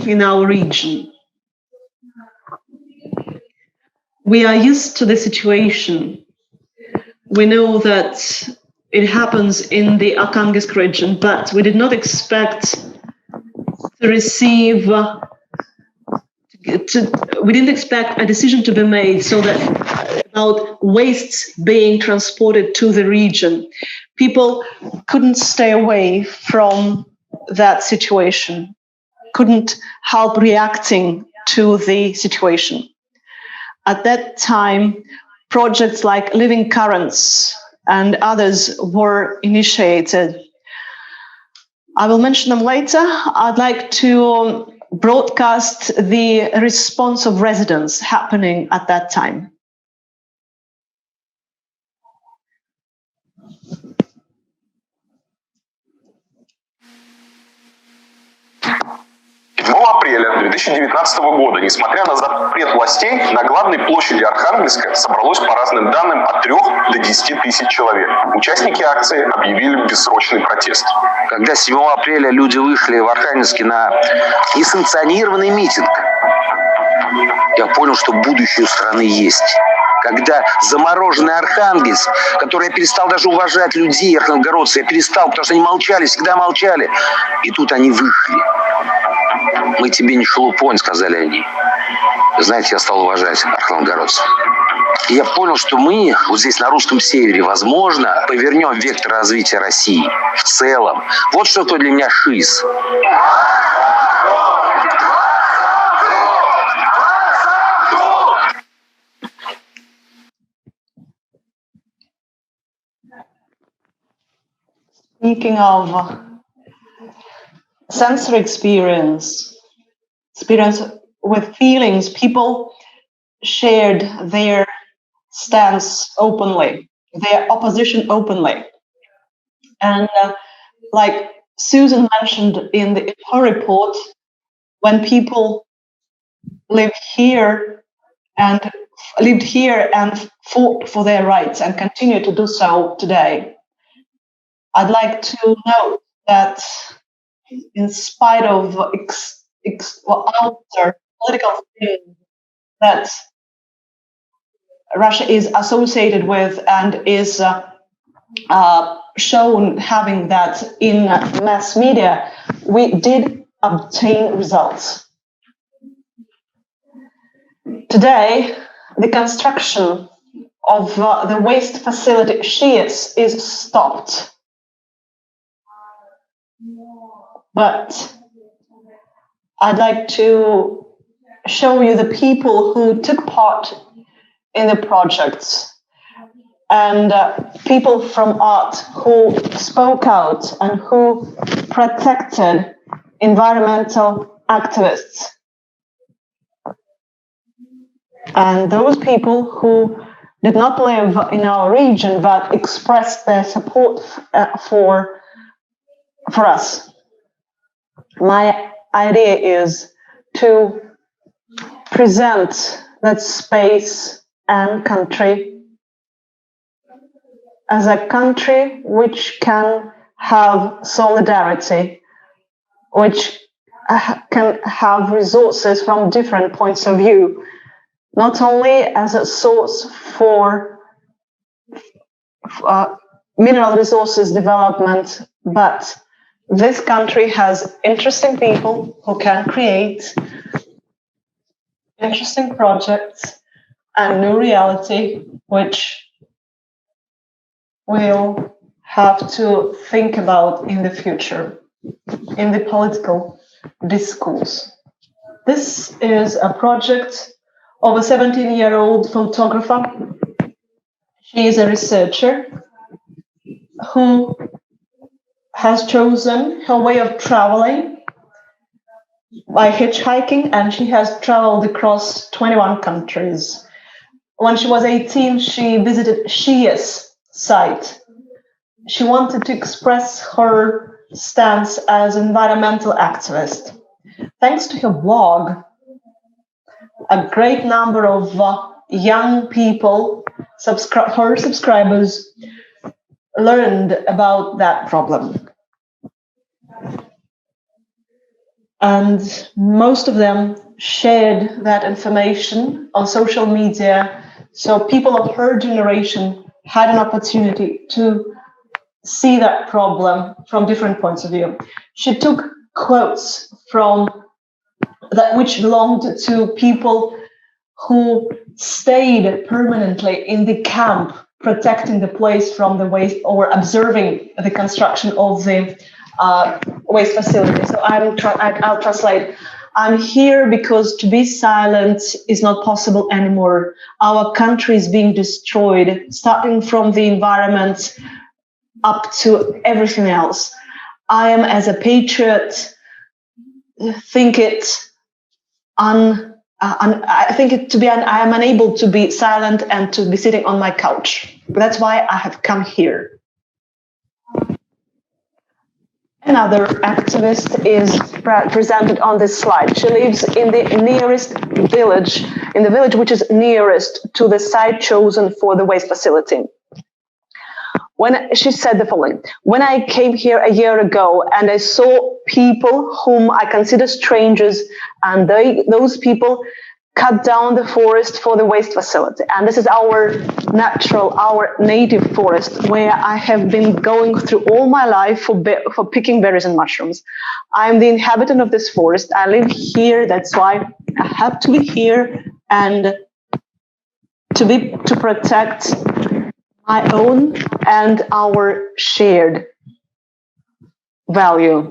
in our region. We are used to the situation. We know that it happens in the Arkhangelsk region, but we did not expect to receive we didn't expect a decision to be made so that about wastes being transported to the region. People couldn't stay away from that situation, couldn't help reacting to the situation. At that time, projects like Living Currents and others were initiated. I will mention them later. I'd like to broadcast the response of residents happening at that time. Апреля 2019 года, несмотря на запрет властей, на главной площади Архангельска собралось по разным данным от 3 до 10 тысяч человек. Участники акции объявили бессрочный протест. Когда 7 апреля люди вышли в Архангельске на несанкционированный митинг, я понял, что будущее у страны есть. Когда замороженный Архангельск, который я перестал даже уважать людей, архангелогородцев, я перестал, потому что они молчали, всегда молчали. И тут они вышли. Мы тебе не шелупонь, сказали они. Знаете, я стал уважать архангелогородцев. И я понял, что мы вот здесь на русском севере, возможно, повернем вектор развития России в целом. Вот что для меня ШИС. Speaking of sensory experience with feelings, people shared their stance openly, their opposition openly. And like Susan mentioned in her report, when people lived here and fought for their rights and continue to do so today, I'd like to note that in spite of outer political things that Russia is associated with and is shown having that in mass media, we did obtain results. Today, the construction of the waste facility Shias is stopped. But I'd like to show you the people who took part in the projects and people from art who spoke out and who protected environmental activists. And those people who did not live in our region but expressed their support for us. My idea is to present that space and country as a country which can have solidarity, which can have resources from different points of view, not only as a source for mineral resources development, but this country has interesting people who can create interesting projects and new reality, which we'll have to think about in the future, in the political discourse. This is a project of a 17-year-old photographer. She is a researcher who has chosen her way of traveling by hitchhiking, and she has traveled across 21 countries. When she was 18, she visited Shia's site. She wanted to express her stance as an environmental activist. Thanks to her blog, a great number of young people, her subscribers, learned about that problem. And most of them shared that information on social media, so people of her generation had an opportunity to see that problem from different points of view. She took quotes from which belonged to people who stayed permanently in the camp, protecting the place from the waste or observing the construction of the waste facility. So I'll translate. I'm here because to be silent is not possible anymore. Our country is being destroyed, starting from the environment up to everything else. I am, as a patriot, I am unable to be silent and to be sitting on my couch. That's why I have come here. Another activist is presented on this slide. She lives in the nearest village, in the village which is nearest to the site chosen for the waste facility. When she said the following: when I came here a year ago and I saw people whom I consider strangers, and those people cut down the forest for the waste facility. And this is our natural, our native forest, where I have been going through all my life for picking berries and mushrooms. I'm the inhabitant of this forest. I live here. That's why I have to be here and to protect my own and our shared value.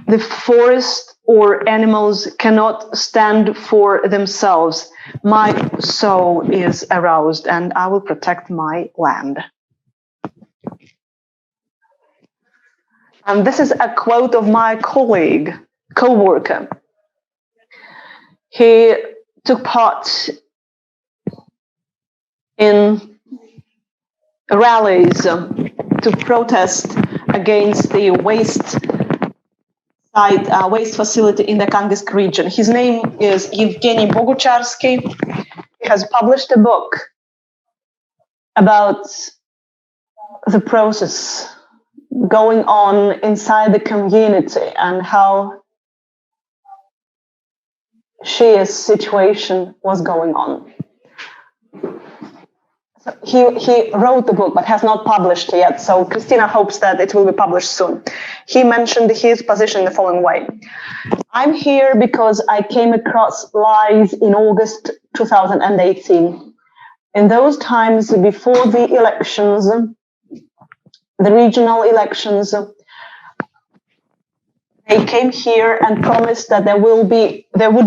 The forest or animals cannot stand for themselves. My soul is aroused and I will protect my land. And this is a quote of my colleague, co-worker. He took part in rallies to protest against the waste facility in the Kangisk region. His name is Evgeny Bogucharsky. He has published a book about the process going on inside the community and how Shia's situation was going on. He wrote the book but has not published yet, so Kristina hopes that it will be published soon. He mentioned his position in the following way. I'm here because I came across lies in August 2018. In those times before the elections, the regional elections, they came here and promised that there would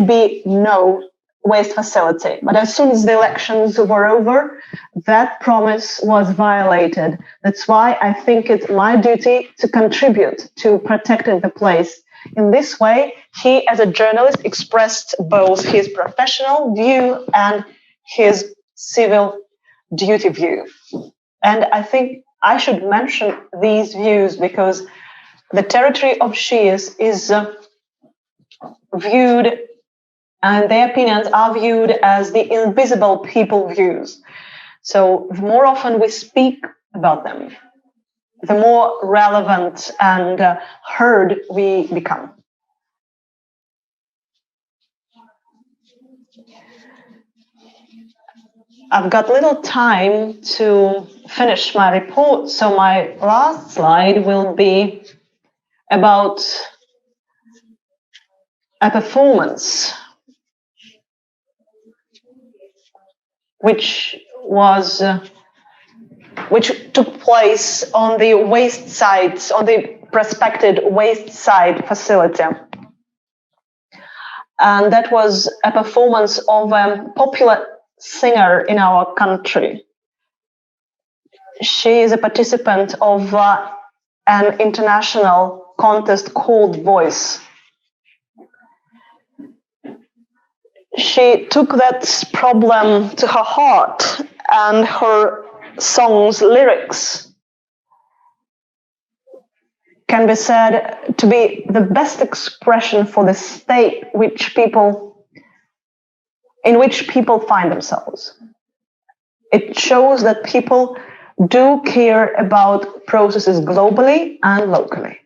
be no waste facility. But as soon as the elections were over, that promise was violated. That's why I think it's my duty to contribute to protecting the place. In this way, he, as a journalist, expressed both his professional view and his civil duty view. And I think I should mention these views because the territory of Shias is viewed, and their opinions are viewed as the invisible people views. So the more often we speak about them, the more relevant and heard we become. I've got little time to finish my report, so my last slide will be about a performance which took place on the waste sites, on the prospected waste site facility. And that was a performance of a popular singer in our country. She is a participant of an international contest called Voice. She took that problem to her heart, and her song's lyrics can be said to be the best expression for the state in which people find themselves. It shows that people do care about processes globally and locally.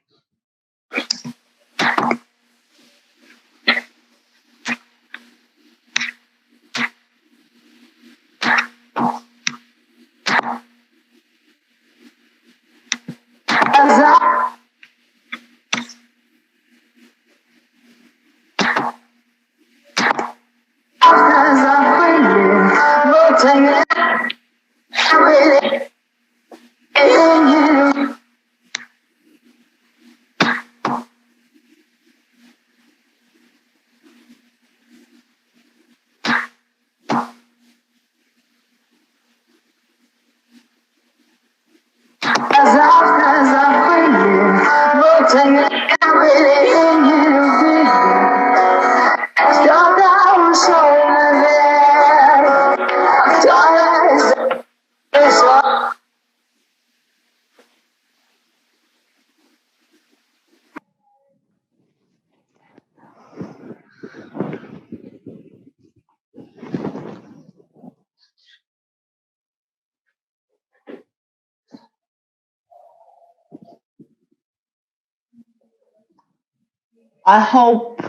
I hope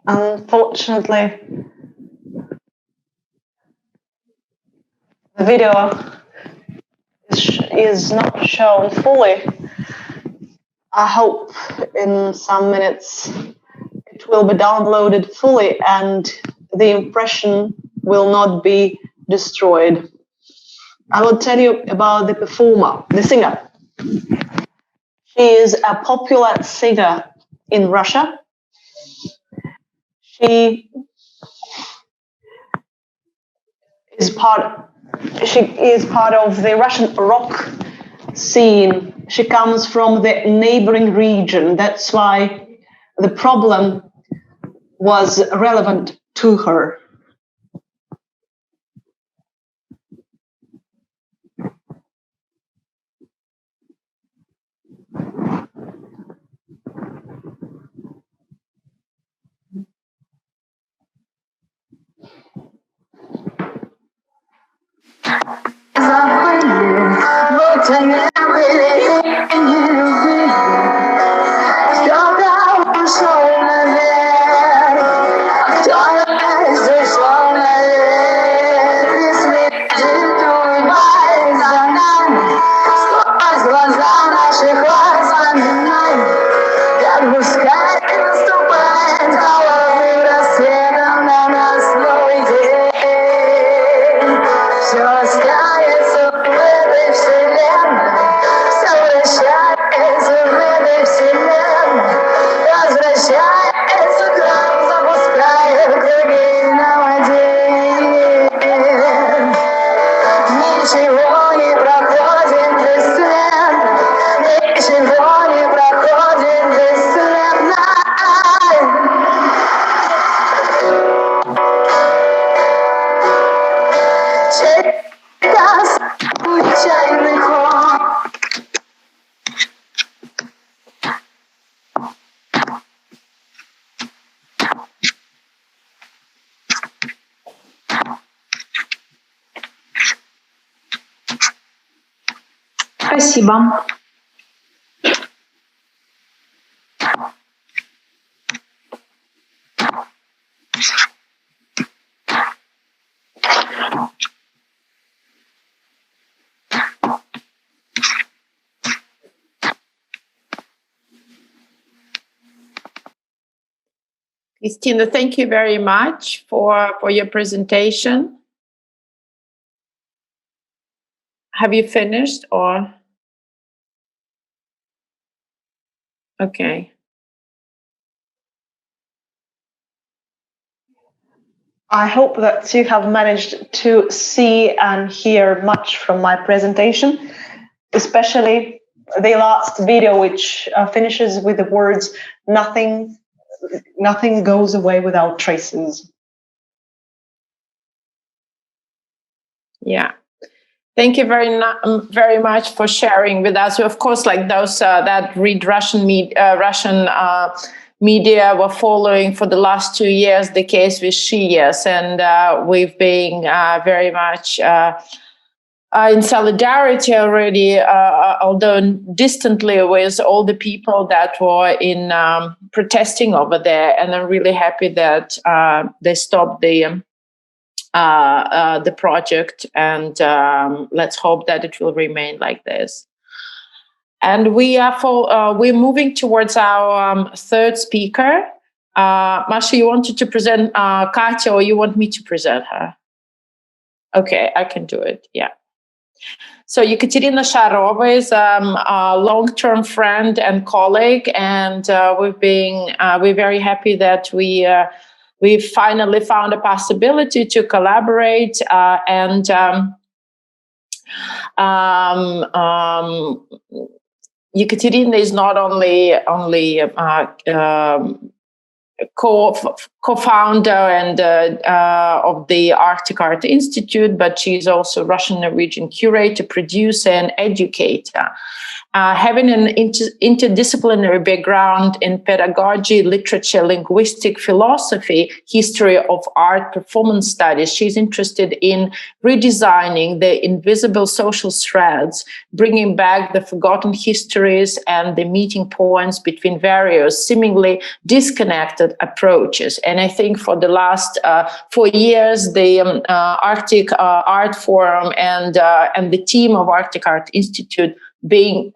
unfortunately the video is not shown fully. I hope in some minutes it will be downloaded fully and the impression will not be destroyed. I will tell you about the performer, the singer. She is a popular singer in Russia. She is part of the Russian rock scene. She comes from the neighboring region. That's why the problem was relevant to her. Спасибо. Kristina, thank you very much for your presentation. Have you finished or? Okay. I hope that you have managed to see and hear much from my presentation, especially the last video, which finishes with the words, nothing goes away without traces. Yeah. Thank you very much for sharing with us. Of course, like those that read Russian media were following for the last 2 years the case with Shias, and we've been very much in solidarity already, although distantly, with all the people that were in protesting over there. And I'm really happy that they stopped the project, and let's hope that it will remain like this. And we're moving towards our third speaker. Masha, you wanted to present Katya, or you want me to present her? Okay, I can do it. Yeah. So Ekaterina Sharova is a long-term friend and colleague, and we're very happy that we finally found a possibility to collaborate, and Ekaterina is not only co-founder and of the Arctic Art Institute, but she's also Russian-Norwegian curator, producer, and educator. Having an interdisciplinary background in pedagogy, literature, linguistic philosophy, history of art, performance studies, she's interested in redesigning the invisible social threads, bringing back the forgotten histories and the meeting points between various seemingly disconnected approaches. And I think for the last 4 years, the Arctic Art Forum and the team of Arctic Art Institute being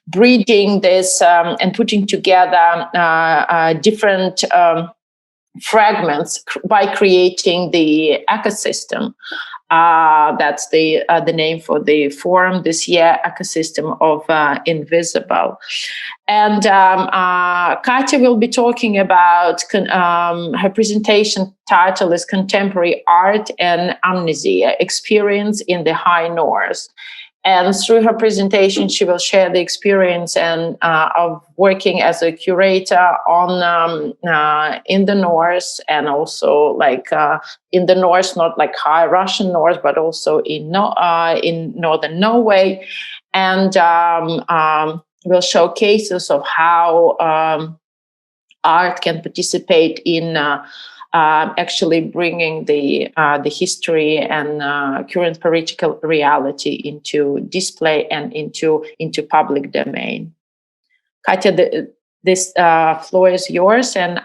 breeding this and putting together different fragments by creating the ecosystem. That's the name for the forum this year, Ecosystem of Invisible. And Katya will be talking about her presentation title is Contemporary Art and Amnesia, Experience in the High North. And through her presentation, she will share the experience and of working as a curator on in the North, and also like in the North, not like high Russian North, but also in northern Norway, and will show cases of how art can participate in actually bringing the history and current political reality into display and into public domain. Katya, this floor is yours, and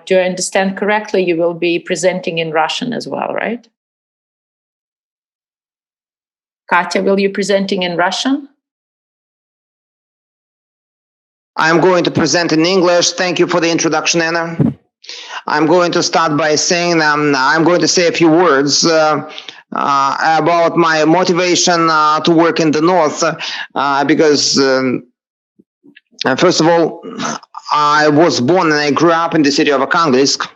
do I understand correctly? You will be presenting in Russian as well, right? Katya, will you be presenting in Russian? I'm going to present in English. Thank you for the introduction, Anna. I'm going to start by saying I'm going to say a few words about my motivation to work in the North, because first of all, I was born and I grew up in the city of Arkhangelsk.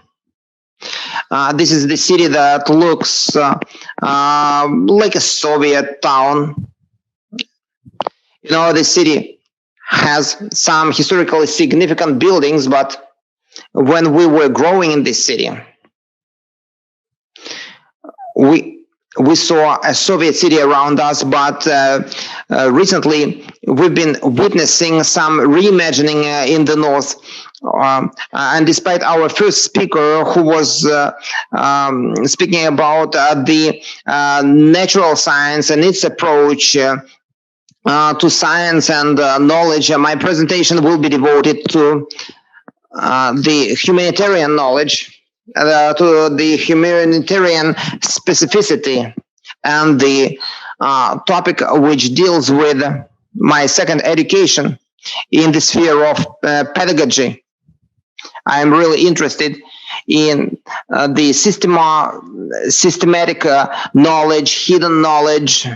This is the city that looks like a Soviet town. You know, the city has some historically significant buildings, but when we were growing in this city, we saw a Soviet city around us, but recently we've been witnessing some reimagining in the North. And despite our first speaker, who was speaking about the natural science and its approach to science and knowledge, my presentation will be devoted to the humanitarian knowledge, to the humanitarian specificity, and the topic which deals with my second education in the sphere of pedagogy. I am really interested in the systematic knowledge, hidden knowledge,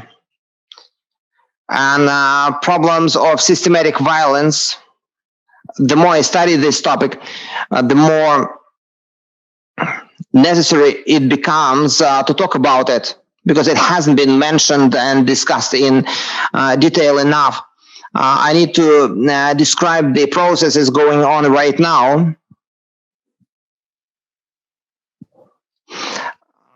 and problems of systematic violence. The more I study this topic, the more necessary it becomes to talk about it, because it hasn't been mentioned and discussed in detail enough. I need to describe the processes going on right now.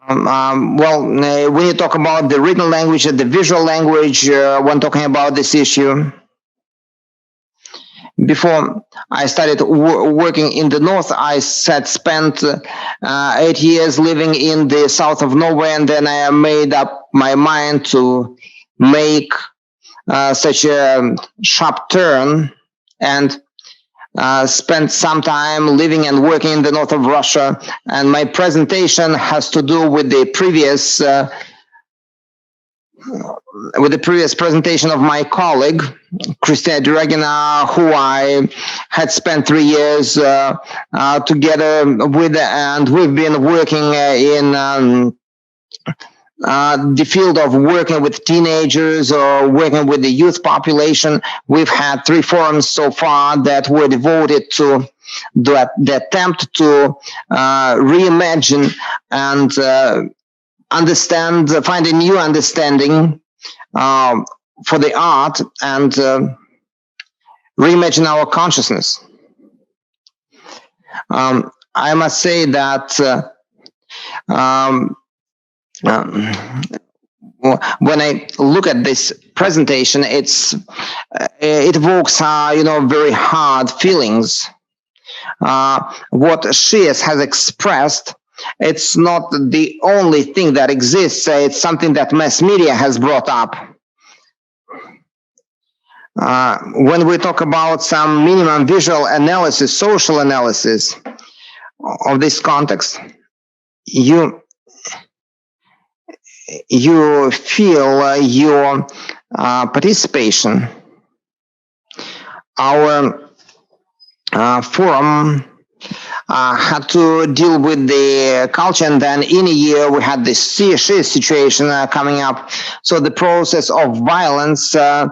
When you talk about the written language and the visual language when talking about this issue, before I started working in the North, I had spent 8 years living in the south of Norway, and then I made up my mind to make such a sharp turn and spent some time living and working in the north of Russia. And my presentation has to do with the previous presentation of my colleague, Kristina Dryagina, who I had spent 3 years together with, and we've been working in the field of working with teenagers or working with the youth population. We've had 3 forums so far that were devoted to the attempt to reimagine and find a new understanding for the art and reimagine our consciousness. I must say that when I look at this presentation, it evokes very hard feelings. What she has expressed, it's not the only thing that exists. It's something that mass media has brought up. When we talk about some minimum visual analysis, social analysis of this context, you feel your participation. Our forum had to deal with the culture, and then in a year we had this situation coming up. So the process of violence that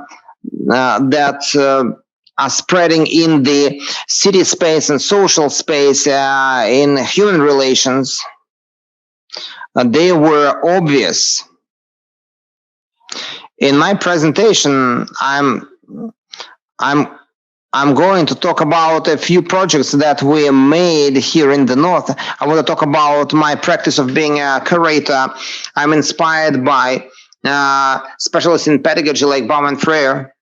are spreading in the city space and social space in human relations, they were obvious. In my presentation, I'm going to talk about a few projects that we made here in the North. I want to talk about my practice of being a curator. I'm inspired by specialists in pedagogy like Baum and Freire,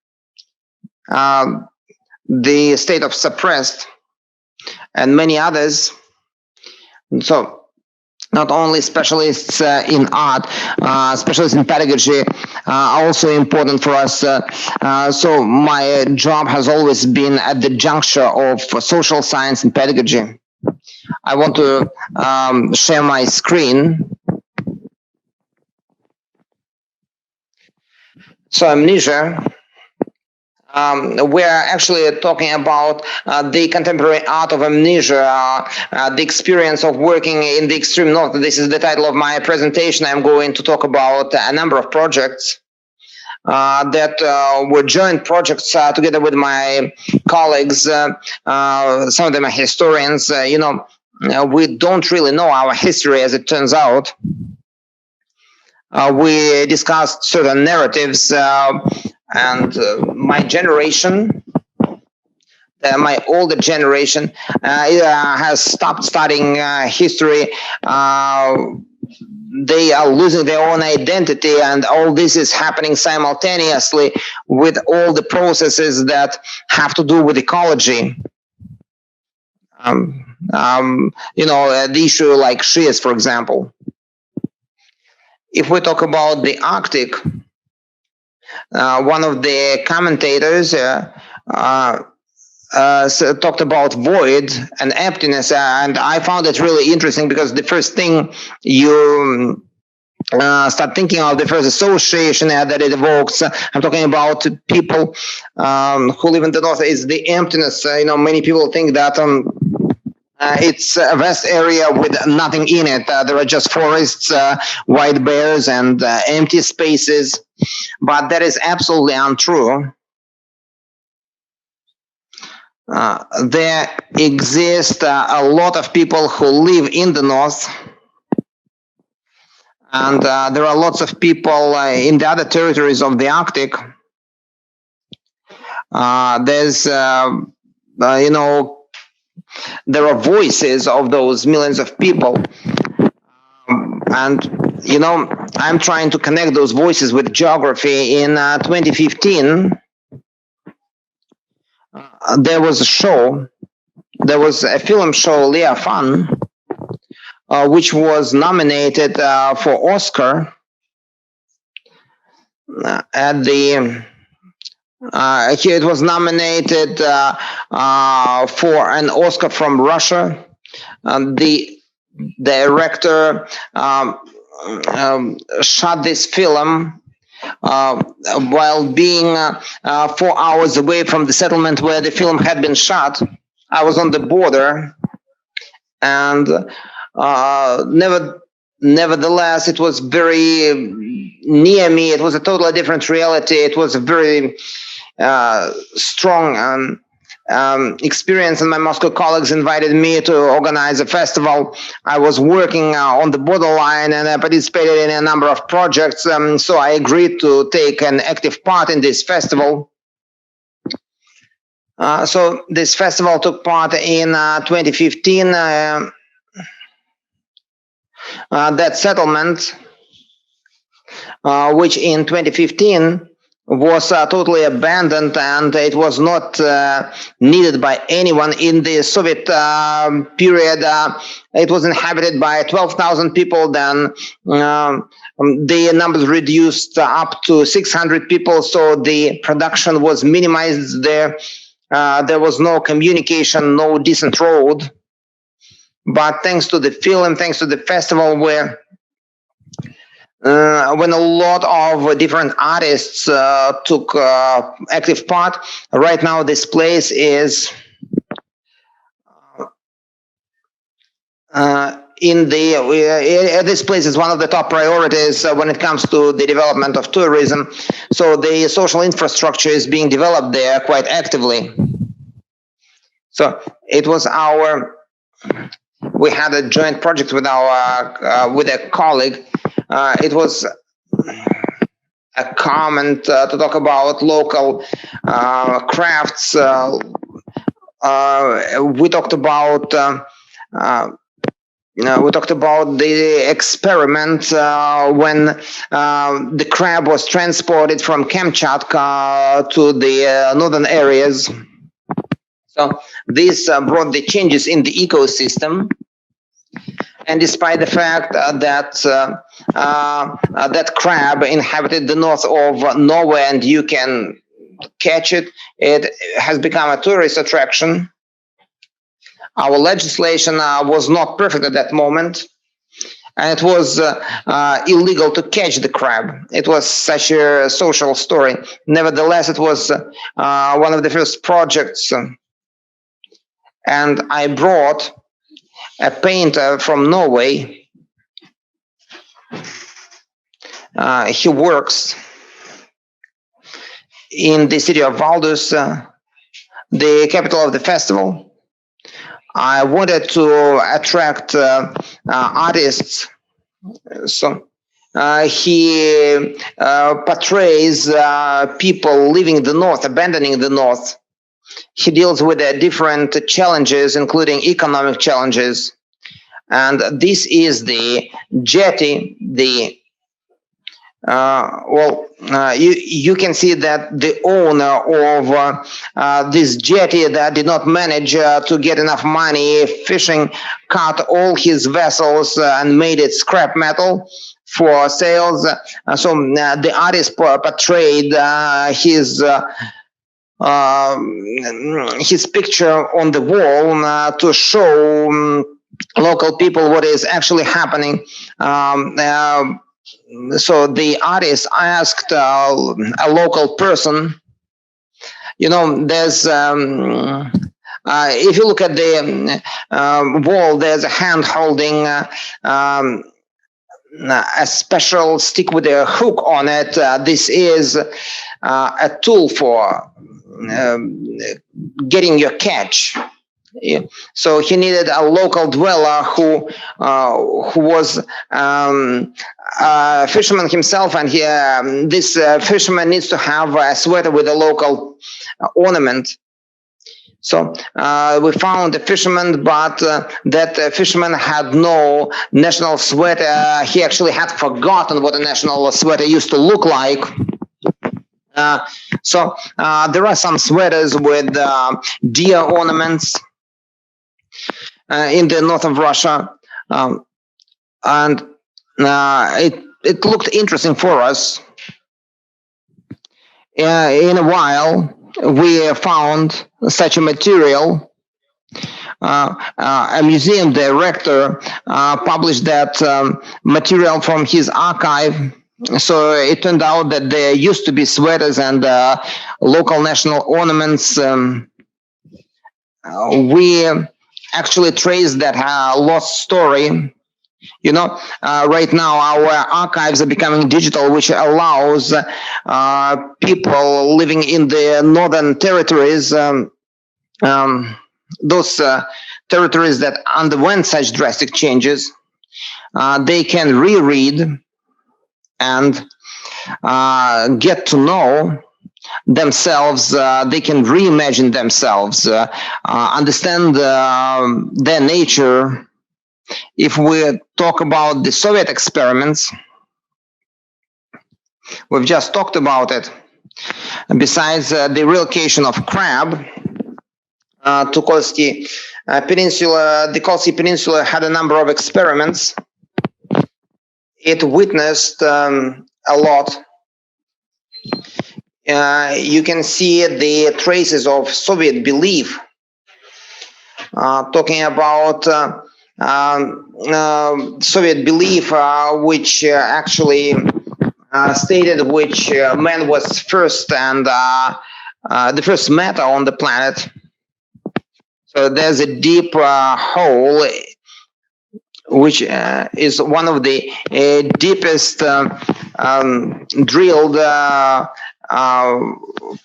the State of Suppressed, and many others. So not only specialists in art, specialists in pedagogy are also important for us. So my job has always been at the juncture of social science and pedagogy. I want to share my screen. So Amnesia. We're actually talking about the contemporary art of amnesia, the experience of working in the extreme north. This is the title of my presentation. I'm going to talk about a number of projects that were joint projects together with my colleagues. Some of them are historians. We don't really know our history, as it turns out. We discussed certain narratives. And my generation, my older generation, has stopped studying history. They are losing their own identity, and all this is happening simultaneously with all the processes that have to do with ecology. The issue like shears, for example. If we talk about the Arctic, one of the commentators talked about void and emptiness, and I found it really interesting because the first thing you start thinking of, the first association that it evokes, I'm talking about people who live in the north, is the emptiness. Many people think that it's a vast area with nothing in it. There are just forests, white bears, and empty spaces. But that is absolutely untrue. There exist a lot of people who live in the north, and there are lots of people in the other territories of the Arctic. There's, there are voices of those millions of people, and I'm trying to connect those voices with geography. In 2015, there was a film show, Lea Fun, which was nominated for Oscar at the. It was nominated for an Oscar from Russia. The director shot this film while being 4 hours away from the settlement where the film had been shot. I was on the border, and nevertheless, it was very near me. It was a totally different reality. It was a very strong experience, and my Moscow colleagues invited me to organize a festival. I was working on the borderline, and I participated in a number of projects, so I agreed to take an active part in this festival. So this festival took part in 2015. That settlement, which in 2015 was totally abandoned, and it was not needed by anyone in the Soviet period. It was inhabited by 12,000 people. Then the numbers reduced up to 600 people, so the production was minimized there. There was no communication, no decent road. But thanks to the film, thanks to the festival, when a lot of different artists took active part, right now this place is this place is one of the top priorities when it comes to the development of tourism. So the social infrastructure is being developed there quite actively. So it was we had a joint project with with a colleague. It was a comment to talk about local crafts. We talked about the experiment when the crab was transported from Kamchatka to the northern areas. So this brought the changes in the ecosystem. And despite the fact that that crab inhabited the north of Norway and you can catch it, it has become a tourist attraction. Our legislation was not perfect at that moment, and it was illegal to catch the crab. It was such a social story. Nevertheless, it was one of the first projects, and I brought a painter from Norway. He works in the city of Valdus, the capital of the festival. I wanted to attract artists, so he portrays people leaving the north, abandoning the north. He deals with different challenges, including economic challenges. And this is the jetty, you can see that the owner of this jetty that did not manage to get enough money fishing cut all his vessels and made it scrap metal for sales. So the artist portrayed his picture on the wall to show local people what is actually happening. So the artist asked a local person, there's if you look at the wall, there's a hand holding a special stick with a hook on it. This is a tool for getting your catch. So he needed a local dweller who was a fisherman himself, and this fisherman needs to have a sweater with a local ornament. So we found a fisherman, but that fisherman had no national sweater. He actually had forgotten what a national sweater used to look like. So there are some sweaters with deer ornaments in the north of Russia, and it looked interesting for us. In a while, we found such a material. A museum director published that material from his archive. So it turned out that there used to be sweaters and local national ornaments. We actually traced that lost story. Right now our archives are becoming digital, which allows people living in the northern territories, those territories that underwent such drastic changes, they can reread and get to know themselves, they can reimagine themselves, understand their nature. If we talk about the Soviet experiments, we've just talked about it. Besides the relocation of crab to Kolsky Peninsula, the Kolsky Peninsula had a number of experiments. It witnessed a lot. You can see the traces of Soviet belief, talking about Soviet belief, which actually stated which man was first and the first matter on the planet. So there's a deep hole, which is one of the deepest drilled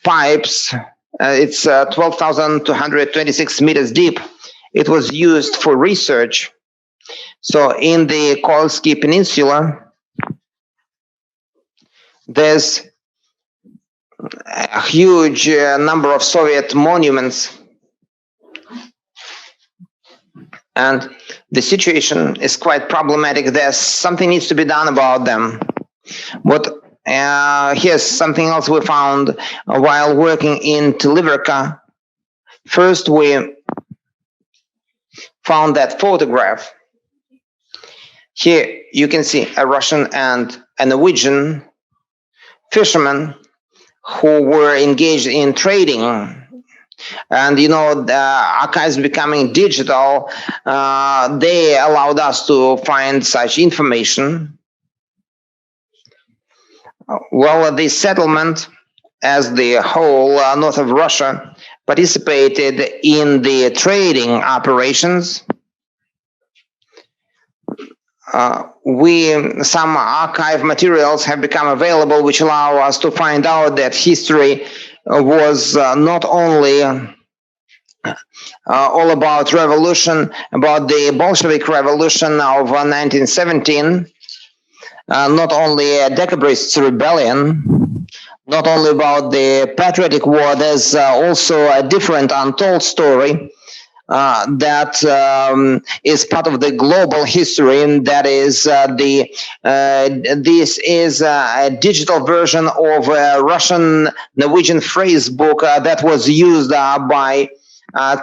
pipes. It's 12,226 meters deep. It was used for research. So in the Kolsky Peninsula, there's a huge number of Soviet monuments, and the situation is quite problematic. There's something needs to be done about them. Here's something else we found while working in Teliverka. First, we found that photograph. Here you can see a Russian and a Norwegian fishermen who were engaged in trading. And you know, the archives becoming digital, they allowed us to find such information. Well, the settlement, as the whole north of Russia, participated in the trading operations. Some archive materials have become available which allow us to find out that history was not only all about revolution, about the Bolshevik Revolution of 1917, not only a Decabrists rebellion, not only about the Patriotic War. There's also a different untold story that is part of the global history, and that is this is a digital version of a Russian Norwegian phrase book that was used by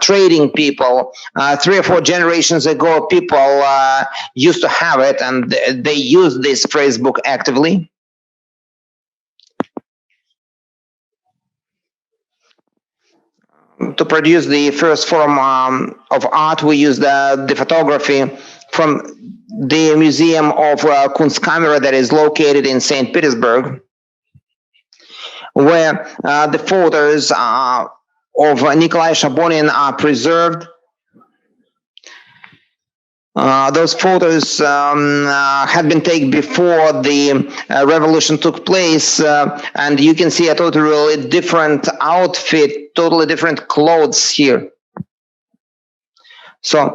trading people. 3 or 4 generations ago, people used to have it, and they used this phrase book actively. To produce the first form of art, we used the photography from the Museum of Kunstkamera that is located in St. Petersburg, where the photos of Nikolai Shabonin are preserved. Those photos had been taken before the revolution took place, and you can see a totally different outfit, totally different clothes here. So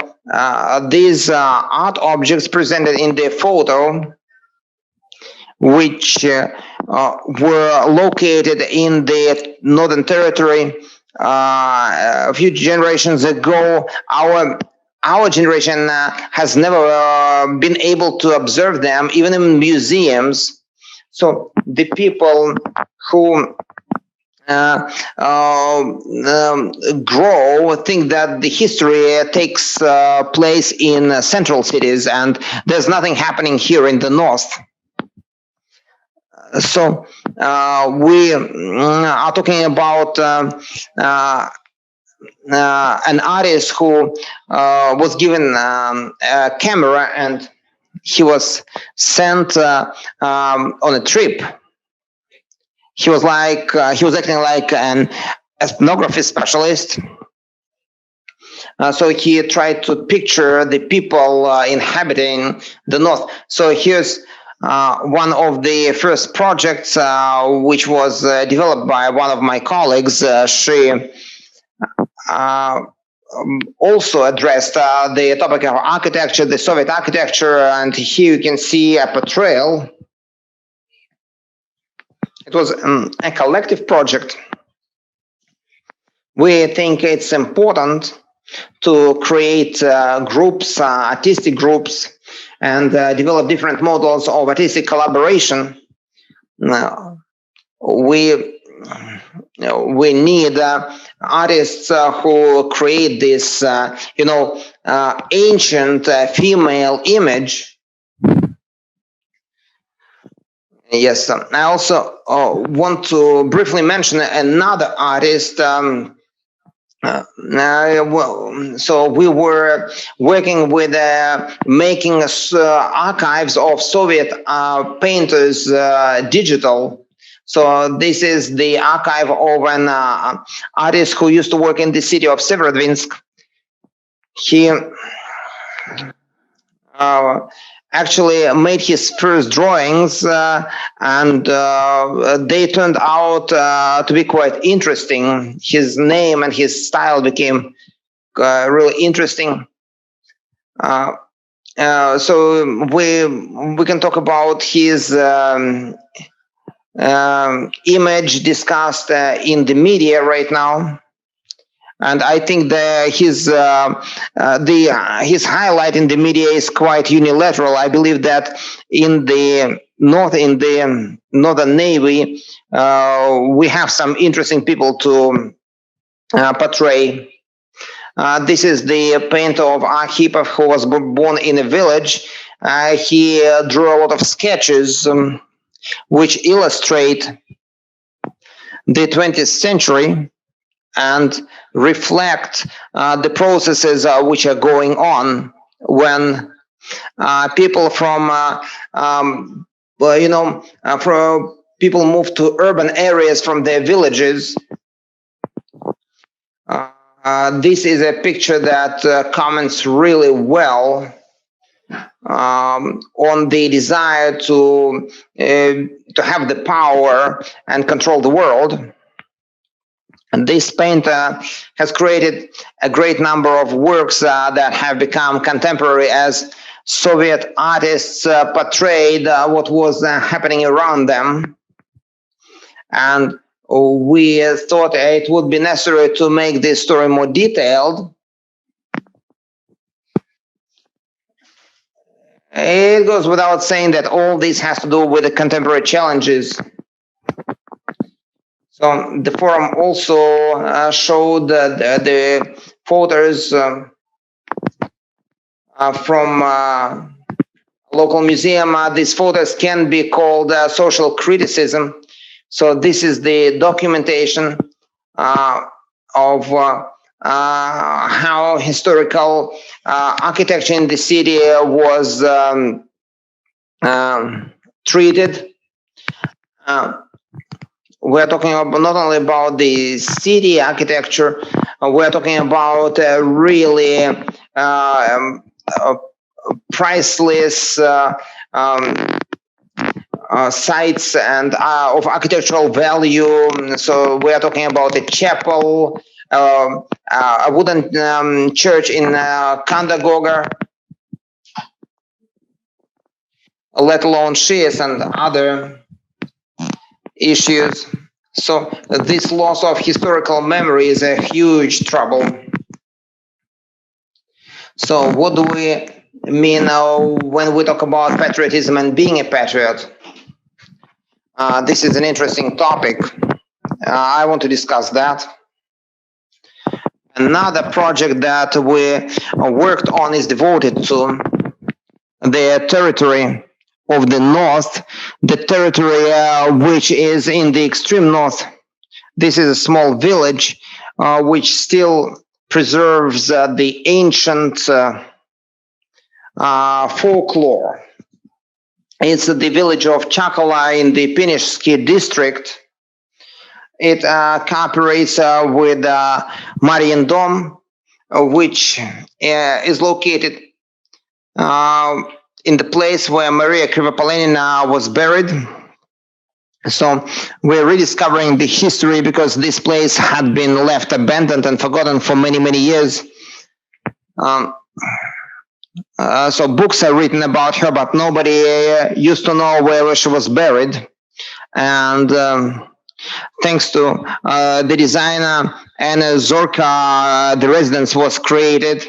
these art objects presented in the photo, which were located in the Northern Territory a few generations ago, our generation has never been able to observe them, even in museums. So the people who grow think that the history takes place in central cities, and there's nothing happening here in the north. So we are talking about an artist who was given a camera, and he was sent on a trip. He was acting like an ethnography specialist. So he tried to picture the people inhabiting the north. So here's one of the first projects which was developed by one of my colleagues. She also addressed the topic of architecture, the Soviet architecture, and here you can see a portrayal It was a collective project. We think it's important to create groups, artistic groups, and develop different models of artistic collaboration. We need artists who create this, ancient female image. Yes, I also want to briefly mention another artist. So we were working with making archives of Soviet painters digital. So this is the archive of an artist who used to work in the city of Severodvinsk. He actually made his first drawings and they turned out to be quite interesting. His name and his style became really interesting. So we can talk about his image discussed in the media right now. And I think his highlight in the media is quite unilateral. I believe that in the Northern Navy, we have some interesting people to portray. This is the painter of Arkhipov who was born in a village. He drew a lot of sketches which illustrate the 20th century and reflect the processes which are going on when people from people move to urban areas from their villages. This is a picture that comments really well on the desire to have the power and control the world. And this painter has created a great number of works that have become contemporary as Soviet artists portrayed what was happening around them. And we thought it would be necessary to make this story more detailed. It goes without saying that all this has to do with the contemporary challenges. So the forum also showed the photos from local museum. These photos can be called social criticism. So this is the documentation of how historical architecture in the city was treated. We're talking about not only about the city architecture, we're talking about really priceless sites and of architectural value. So we're talking about a chapel, a wooden church in Kandagoga, let alone Shias and other issues. So this loss of historical memory is a huge trouble. So what do we mean when we talk about patriotism and being a patriot? This is an interesting topic. I want to discuss that. Another project that we worked on is devoted to the territory of the north, the territory which is in the extreme north. This is a small village which still preserves the ancient folklore. It's the village of Chakala in the Pinishsky district. It cooperates with Marian Dom, which is located in the place where Maria Krivopalenina was buried. So we're rediscovering the history because this place had been left abandoned and forgotten for many, many years. So books are written about her, but nobody used to know where she was buried. and thanks to the designer Anna Zorka, the residence was created.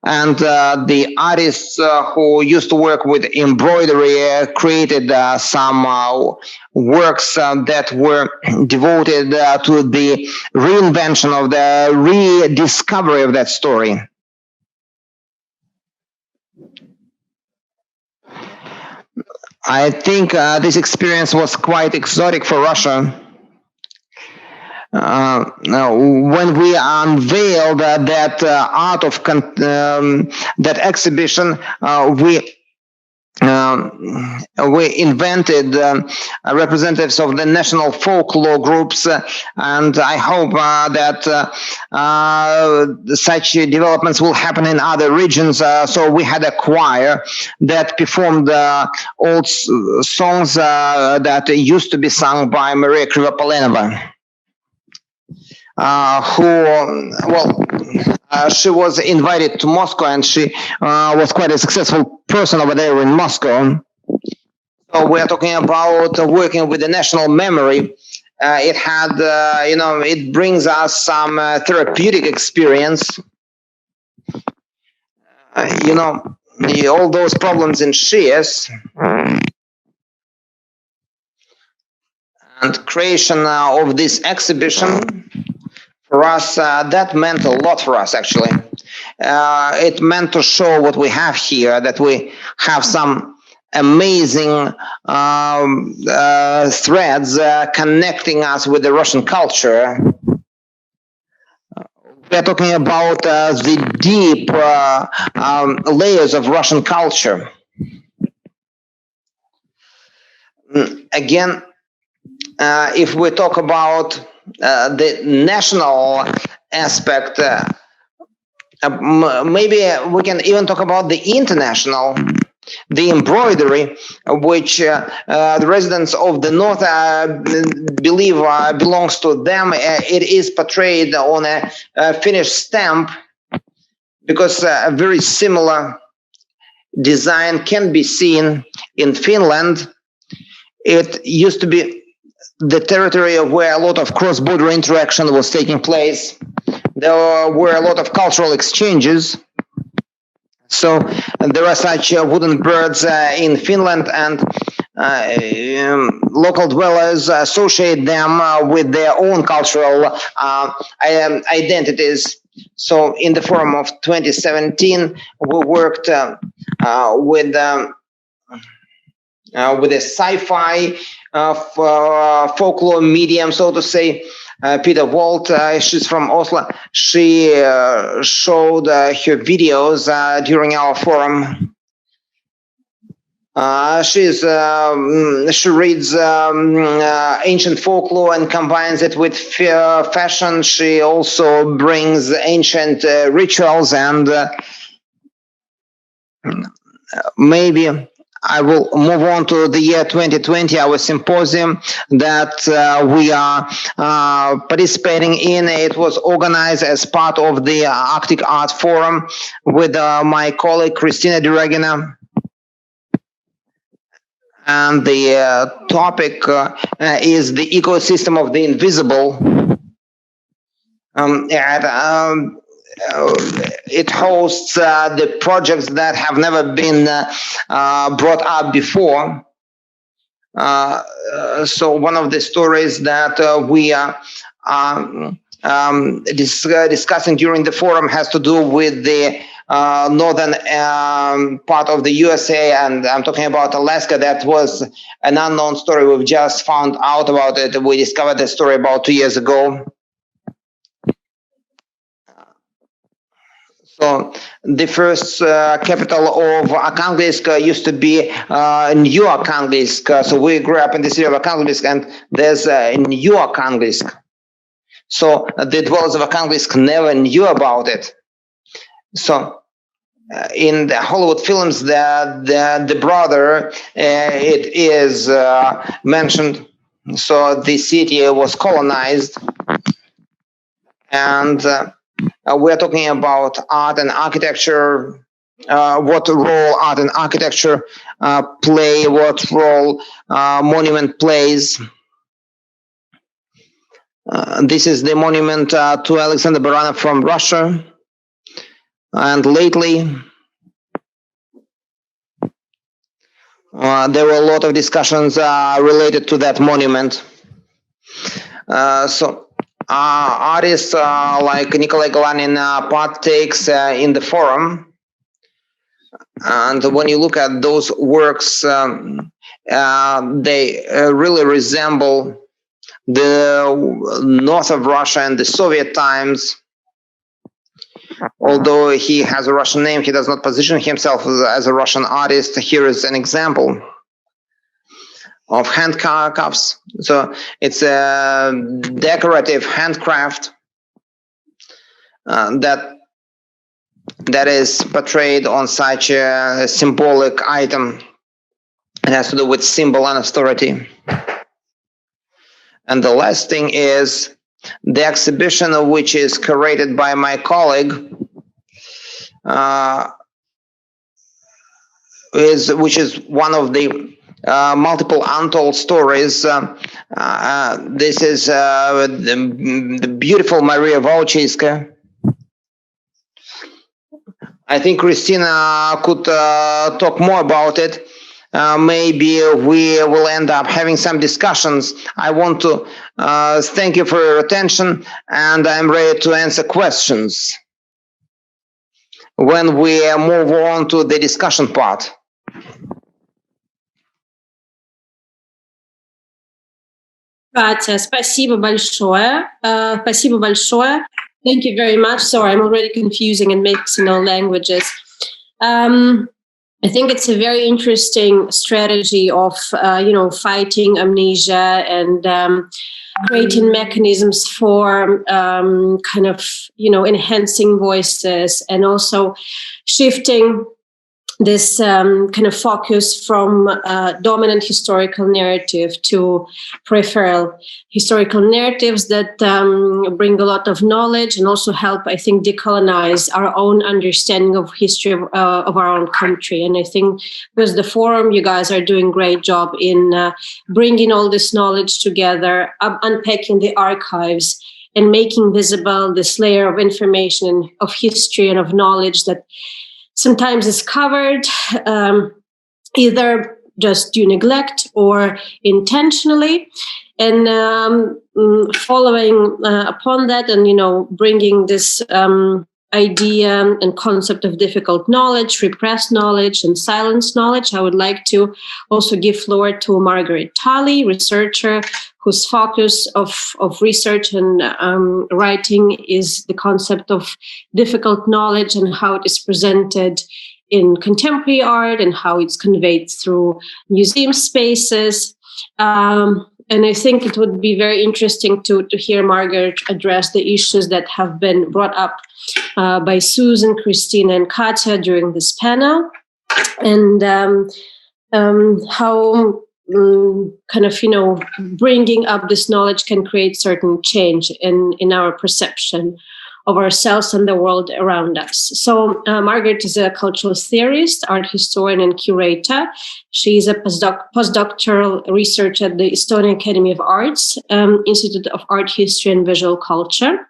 And the artists who used to work with embroidery created some works that were devoted to the reinvention of the rediscovery of that story. I think this experience was quite exotic for Russia. When we unveiled that art of that exhibition, we invented representatives of the national folklore groups, and I hope that such developments will happen in other regions. So we had a choir that performed old songs that used to be sung by Maria Krivopolenova. She was invited to Moscow, and she was quite a successful person over there in Moscow. So we are talking about working with the national memory. It had, it brings us some therapeutic experience. All those problems in Shias. And creation of this exhibition, for us, that meant a lot for us, actually. It meant to show what we have here, that we have some amazing threads connecting us with the Russian culture. We are talking about the deep layers of Russian culture. Again, if we talk about the national aspect, maybe we can even talk about the international, the embroidery, which the residents of the North believe belongs to them. It is portrayed on a Finnish stamp, because a very similar design can be seen in Finland. It used to be the territory of where a lot of cross-border interaction was taking place. There were a lot of cultural exchanges. So there are such wooden birds in Finland, and local dwellers associate them with their own cultural identities. So in the forum of 2017, we worked with a sci-fi folklore medium, so to say. Peter Walt, she's from Oslo. She showed her videos during our forum. She reads ancient folklore and combines it with fashion. She also brings ancient rituals, and maybe I will move on to the year 2020, our symposium that we are participating in. It was organized as part of the Arctic Art Forum with my colleague Kristina Dryagina. And the topic is the ecosystem of the invisible. It hosts the projects that have never been brought up before. So one of the stories that we are discussing during the forum has to do with the northern part of the USA, and I'm talking about Alaska. That was an unknown story. We've just found out about it. We discovered the story about 2 years ago. So the first capital of Arkhangelsk used to be New Arkhangelsk. So we grew up in the city of Arkhangelsk, and there's New Arkhangelsk. So the dwellers of Arkhangelsk never knew about it. So in the Hollywood films, the brother, it is mentioned. So the city was colonized, and we're talking about art and architecture. what role art and architecture play, what role monument plays. This is the monument to Alexander Baranov from Russia. And lately, there were a lot of discussions related to that monument. Artists like Nikolai Galanin partakes in the forum. And when you look at those works, they really resemble the north of Russia and the Soviet times. Although he has a Russian name, he does not position himself as a Russian artist. Here is an example of handcuffs. So it's a decorative handcraft that is portrayed on such a symbolic item. It has to do with symbol and authority. And the last thing is the exhibition, which is curated by my colleague, which is one of the multiple untold stories. This is the beautiful Maria Wałczyska. I think Kristina could talk more about it. Maybe we will end up having some discussions. I want to thank you for your attention, and I'm ready to answer questions when we move on to the discussion part. Катя, спасибо большое. Спасибо большое. Thank you very much. Sorry, I'm already confusing and mixing all languages. I think it's a very interesting strategy of, fighting amnesia and creating mechanisms for enhancing voices and also shifting this kind of focus from dominant historical narrative to peripheral historical narratives that bring a lot of knowledge and also help, I think, decolonize our own understanding of history of our own country. And I think with the forum, you guys are doing a great job in bringing all this knowledge together, unpacking the archives and making visible this layer of information, of history and of knowledge that sometimes is covered either just due neglect or intentionally. And following upon that and, bringing this idea and concept of difficult knowledge, repressed knowledge, and silenced knowledge, I would like to also give floor to Margaret Tali, researcher whose focus of research and writing is the concept of difficult knowledge and how it is presented in contemporary art and how it's conveyed through museum spaces. And I think it would be very interesting to hear Margaret address the issues that have been brought up by Susan, Kristina, and Katya during this panel, and how bringing up this knowledge can create certain change in our perception of ourselves and the world around us. So Margaret is a cultural theorist, art historian, and curator. She is a postdoctoral researcher at the Estonian Academy of Arts, Institute of Art History and Visual Culture.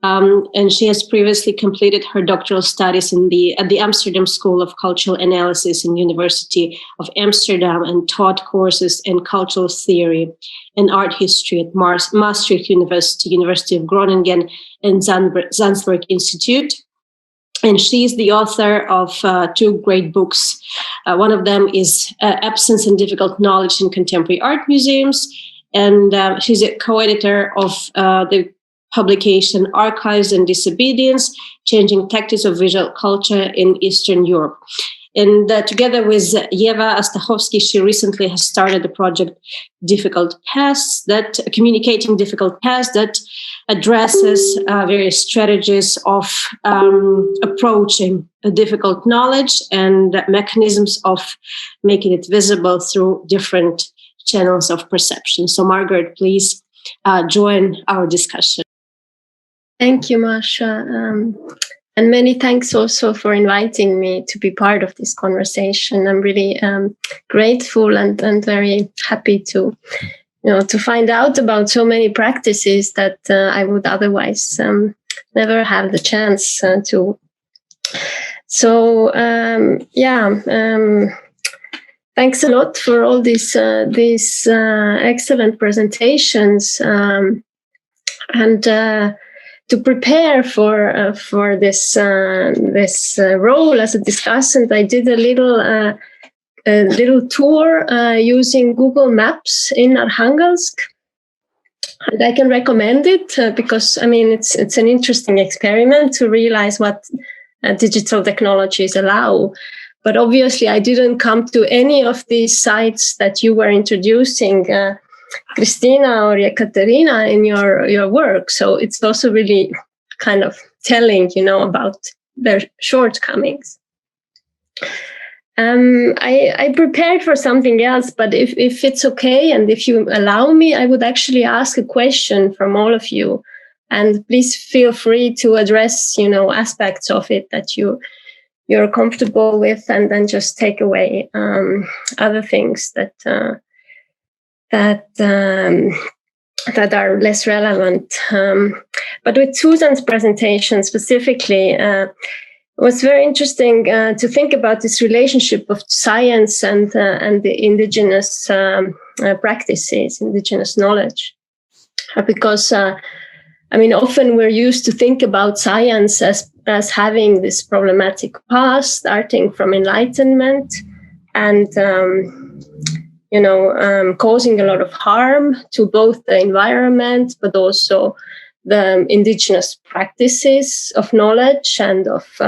And she has previously completed her doctoral studies at the Amsterdam School of Cultural Analysis in University of Amsterdam and taught courses in cultural theory and art history at Maastricht University, University of Groningen, and Zandsberg Institute. And she's the author of two great books. One of them is Absence and Difficult Knowledge in Contemporary Art Museums. And she's a co-editor of the publication Archives and Disobedience, Changing Tactics of Visual Culture in Eastern Europe. And together with Eva Astachovsky, she recently has started the project Communicating Difficult Past, that addresses various strategies of approaching a difficult knowledge and mechanisms of making it visible through different channels of perception. So Margaret, please join our discussion. Thank you, Masha. And many thanks also for inviting me to be part of this conversation. I'm really grateful and very happy to find out about so many practices that I would otherwise never have the chance to. So thanks a lot for all these excellent presentations, and to prepare for this role as a discussant, I did a little tour using Google Maps in Arkhangelsk. And I can recommend it because, I mean, it's an interesting experiment to realize what digital technologies allow. But obviously, I didn't come to any of these sites that you were introducing, Kristina or Ekaterina, in your work. So it's also really kind of telling, about their shortcomings. I prepared for something else, but if it's okay and if you allow me, I would actually ask a question from all of you. And please feel free to address, aspects of it that you're comfortable with, and then just take away other things that are less relevant. But with Susan's presentation specifically, it was very interesting to think about this relationship of science and the indigenous practices, indigenous knowledge, because often we're used to think about science as having this problematic past, starting from Enlightenment, and causing a lot of harm to both the environment, but also the indigenous practices of knowledge and of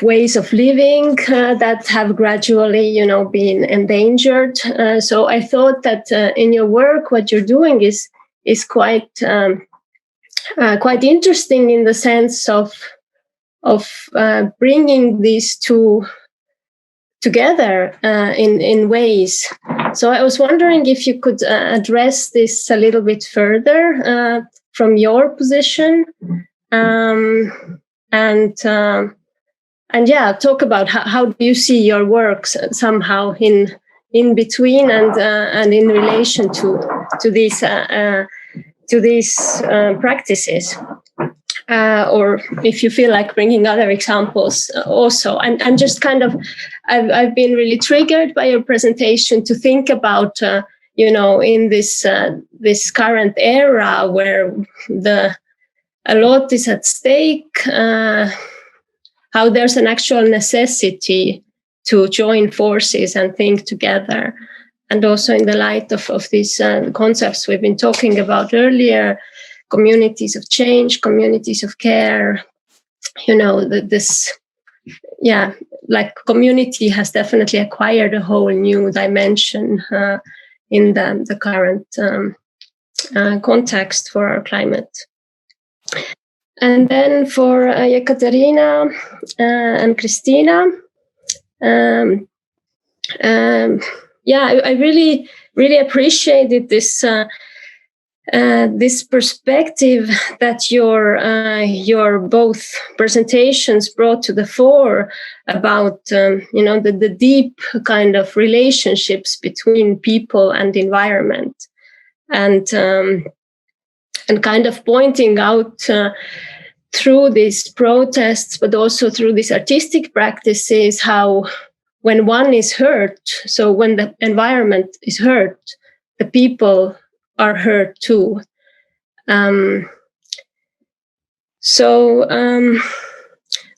ways of living that have gradually, been endangered. So I thought that in your work, what you're doing is quite interesting in the sense of bringing these two together in ways. So I was wondering if you could address this a little bit further from your position, and talk about how do you see your works somehow in between and in relation to these practices. Or if you feel like bringing other examples also. I'm just I've been really triggered by your presentation to think about, in this current era where a lot is at stake, how there's an actual necessity to join forces and think together. And also in the light of these concepts we've been talking about earlier, communities of change, communities of care, community has definitely acquired a whole new dimension in the current context for our climate. And then for Ekaterina and Kristina, I really, really appreciated this perspective that your both presentations brought to the fore about the deep kind of relationships between people and environment, and kind of pointing out through these protests, but also through these artistic practices, how when one is hurt, so when the environment is hurt, the people are hurt too. I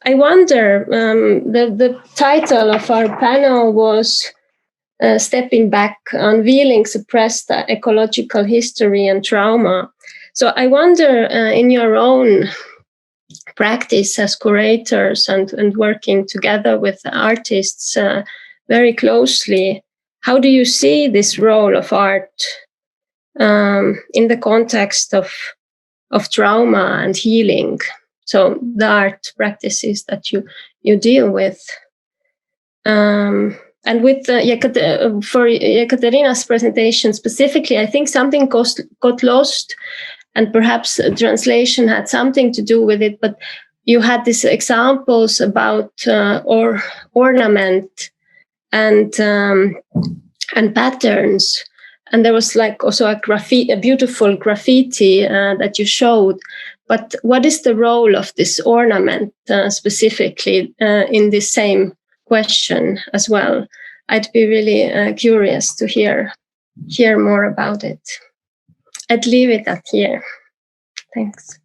wonder, the title of our panel was Stepping Back, Unveiling Suppressed Ecological History and Trauma. So I wonder, in your own practice as curators and working together with artists very closely, how do you see this role of art in the context of trauma and healing? So the art practices that you deal with. And with for Ekaterina's presentation specifically, I think something got lost and perhaps translation had something to do with it, but you had these examples about ornament and patterns, and there was like also a beautiful graffiti that you showed. But what is the role of this ornament specifically in this same question as well? I'd be really curious to hear more about it. I'd leave it at here. Thanks.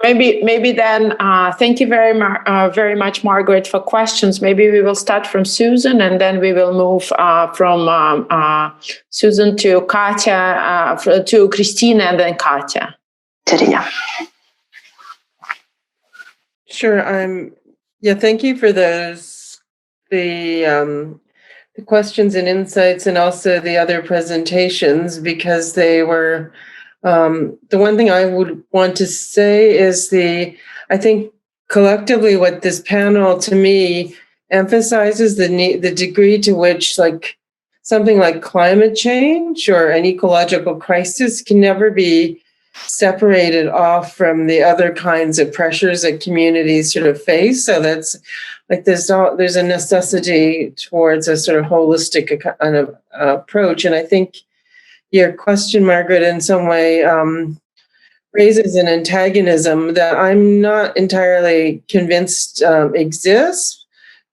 Maybe then, thank you very much, Margaret, for questions. Maybe we will start from Susan, and then we will move from Susan to Katya, to Kristina, and then Katya. Sure. Thank you for those, the questions and insights, and also the other presentations, because they were, the one thing I would want to say is I think collectively what this panel to me emphasizes the degree to which like something like climate change or an ecological crisis can never be separated off from the other kinds of pressures that communities sort of face. So that's like there's a necessity towards a sort of holistic kind of approach. And I think your question, Margaret, in some way raises an antagonism that I'm not entirely convinced exists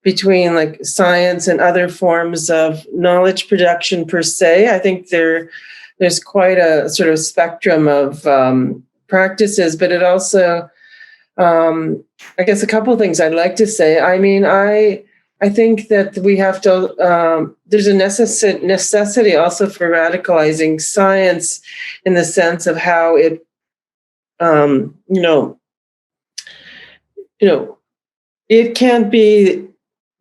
between like science and other forms of knowledge production per se. I think there's quite a sort of spectrum of practices, but it also, I guess a couple of things I'd like to say. I mean, I think that we have to, there's a necessity also for radicalizing science in the sense of how it, it can't be,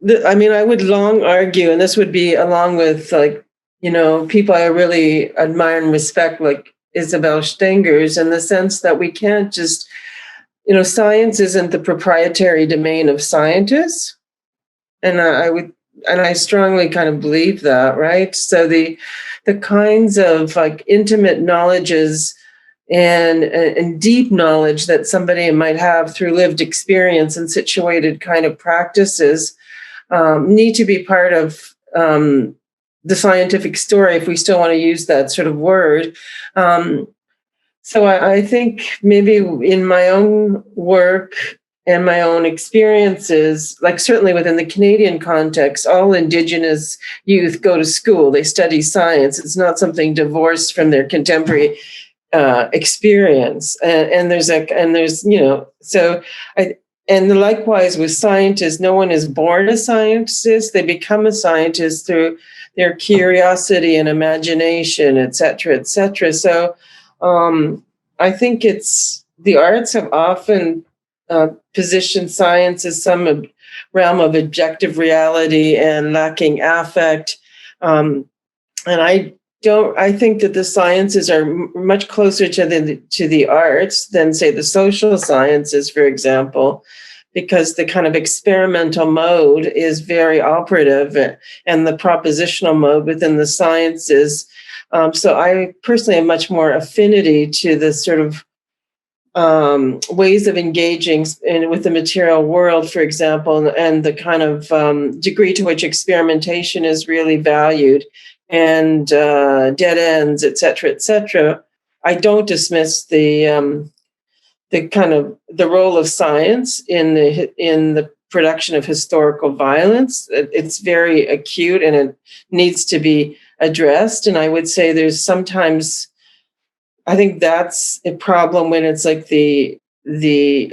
I would long argue, and this would be along with like, people I really admire and respect, like Isabel Stengers, in the sense that we can't just, science isn't the proprietary domain of scientists. And I strongly kind of believe that, right? So the kinds of like intimate knowledges and deep knowledge that somebody might have through lived experience and situated kind of practices need to be part of the scientific story, if we still want to use that sort of word. So I think maybe in my own work and my own experiences, like certainly within the Canadian context, all Indigenous youth go to school, they study science. It's not something divorced from their contemporary experience. And likewise with scientists, no one is born a scientist. They become a scientist through their curiosity and imagination, et cetera, et cetera. So I think the arts have often positioned science as some realm of objective reality and lacking affect. And I think that the sciences are much closer to the arts than, say, the social sciences, for example, because the kind of experimental mode is very operative and the propositional mode within the sciences. So I personally have much more affinity to the sort of ways of engaging with the material world, for example, and the kind of degree to which experimentation is really valued and dead ends, et cetera, et cetera. I don't dismiss the kind of the role of science in the production of historical violence. It's very acute and it needs to be addressed. And I would say there's sometimes, I think that's a problem when it's like the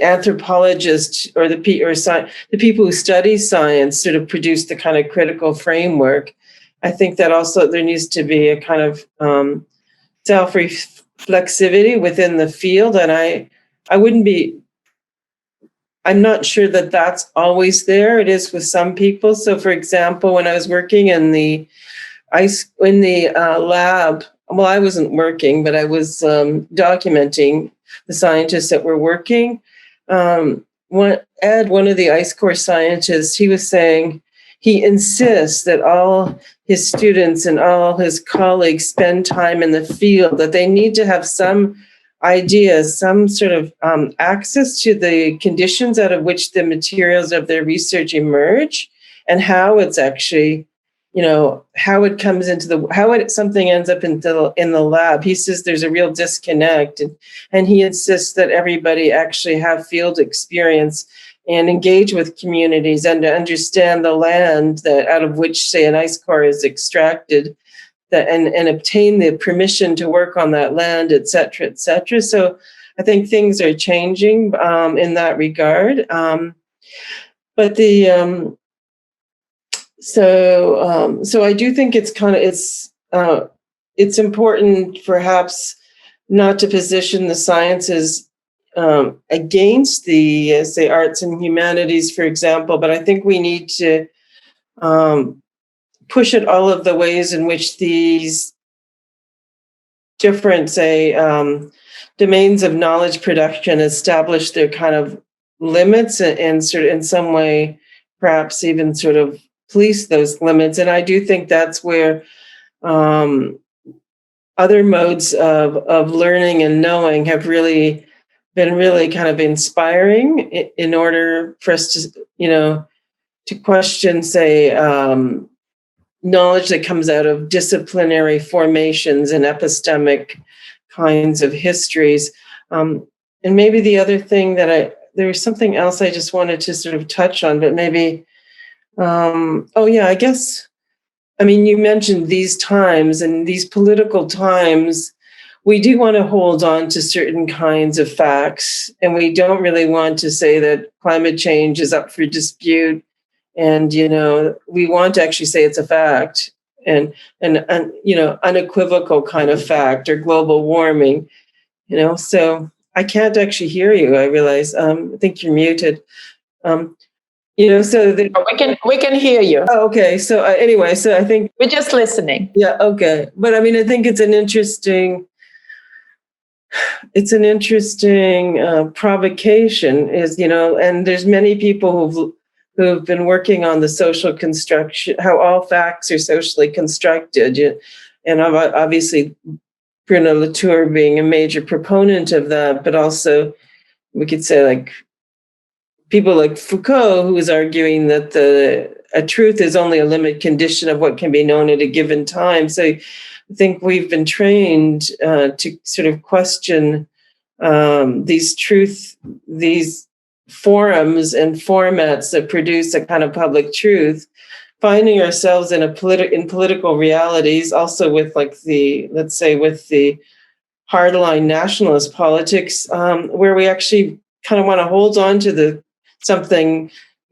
anthropologists or the people who study science sort of produce the kind of critical framework. I think that also there needs to be a kind of self-reflexivity within the field. And I'm not sure that that's always there. It is with some people. So for example, when I was working in the lab, well, I wasn't working, but I was documenting the scientists that were working. One of the ICE Corps scientists, he was saying he insists that all his students and all his colleagues spend time in the field, that they need to have some ideas, some sort of access to the conditions out of which the materials of their research emerge, and how it's actually, how it comes into something ends up in the lab. He says there's a real disconnect, and he insists that everybody actually have field experience and engage with communities and to understand the land that out of which, say, an ice core is extracted, and obtain the permission to work on that land, et cetera, et cetera. So I think things are changing in that regard. But so I do think it's important perhaps not to position the sciences against the, say, arts and humanities, for example, but I think we need to push at all of the ways in which these different, say, domains of knowledge production establish their kind of limits and sort of in some way, perhaps even sort of police those limits. And I do think that's where other modes of learning and knowing have really been really kind of inspiring in order for us to, to question, say, knowledge that comes out of disciplinary formations and epistemic kinds of histories. And maybe the other thing that there was something else I just wanted to sort of touch on, but maybe, I guess, you mentioned these times and these political times, we do want to hold on to certain kinds of facts, and we don't really want to say that climate change is up for dispute. And, we want to actually say it's a fact and unequivocal kind of fact, or global warming, so I can't actually hear you. I realize, I think you're muted. So we can hear you. Oh, okay. So anyway, so I think we're just listening. Yeah. Okay. But I think it's an interesting provocation and there's many people who've been working on the social construction, how all facts are socially constructed. And obviously Bruno Latour being a major proponent of that, but also we could say like people like Foucault, who is arguing that a truth is only a limit condition of what can be known at a given time. So I think we've been trained to sort of question these forums and formats that produce a kind of public truth, finding ourselves in political realities, also with like with the hardline nationalist politics, where we actually kind of want to hold on to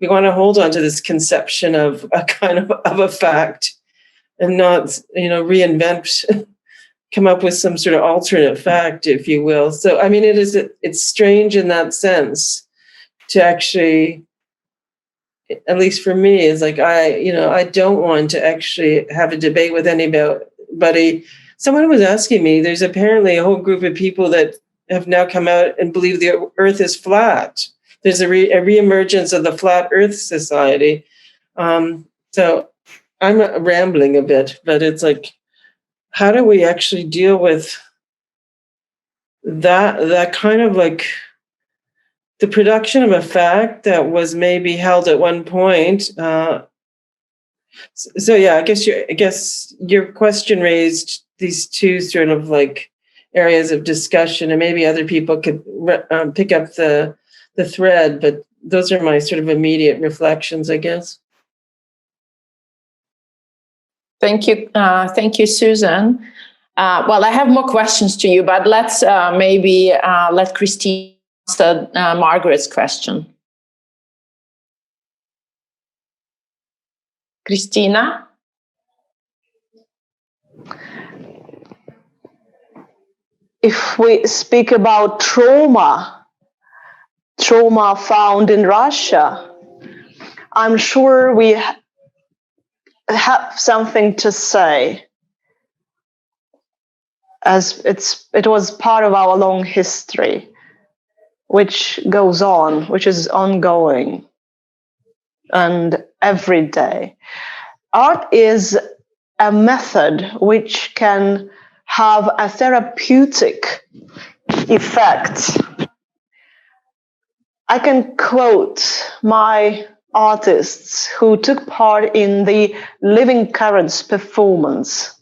we want to hold on to this conception of a kind of a fact and not, reinvent, come up with some sort of alternate fact, if you will. So, it's strange in that sense to actually, at least for me, is like, I don't want to actually have a debate with anybody. Someone was asking me, there's apparently a whole group of people that have now come out and believe the earth is flat. There's a reemergence of the Flat Earth Society. So I'm rambling a bit, but it's like, how do we actually deal with that kind of like the production of a fact that was maybe held at one point? So yeah, I guess your question raised these two sort of like areas of discussion, and maybe other people could pick up the thread, but those are my sort of immediate reflections, I guess. Thank you, Susan. Well, I have more questions to you, but let's maybe let Kristina answer Margaret's question. Kristina? If we speak about trauma found in Russia, I'm sure we have something to say, as it was part of our long history, which is ongoing and every day. Art is a method which can have a therapeutic effect. I can quote my artists who took part in the Living Currents performance.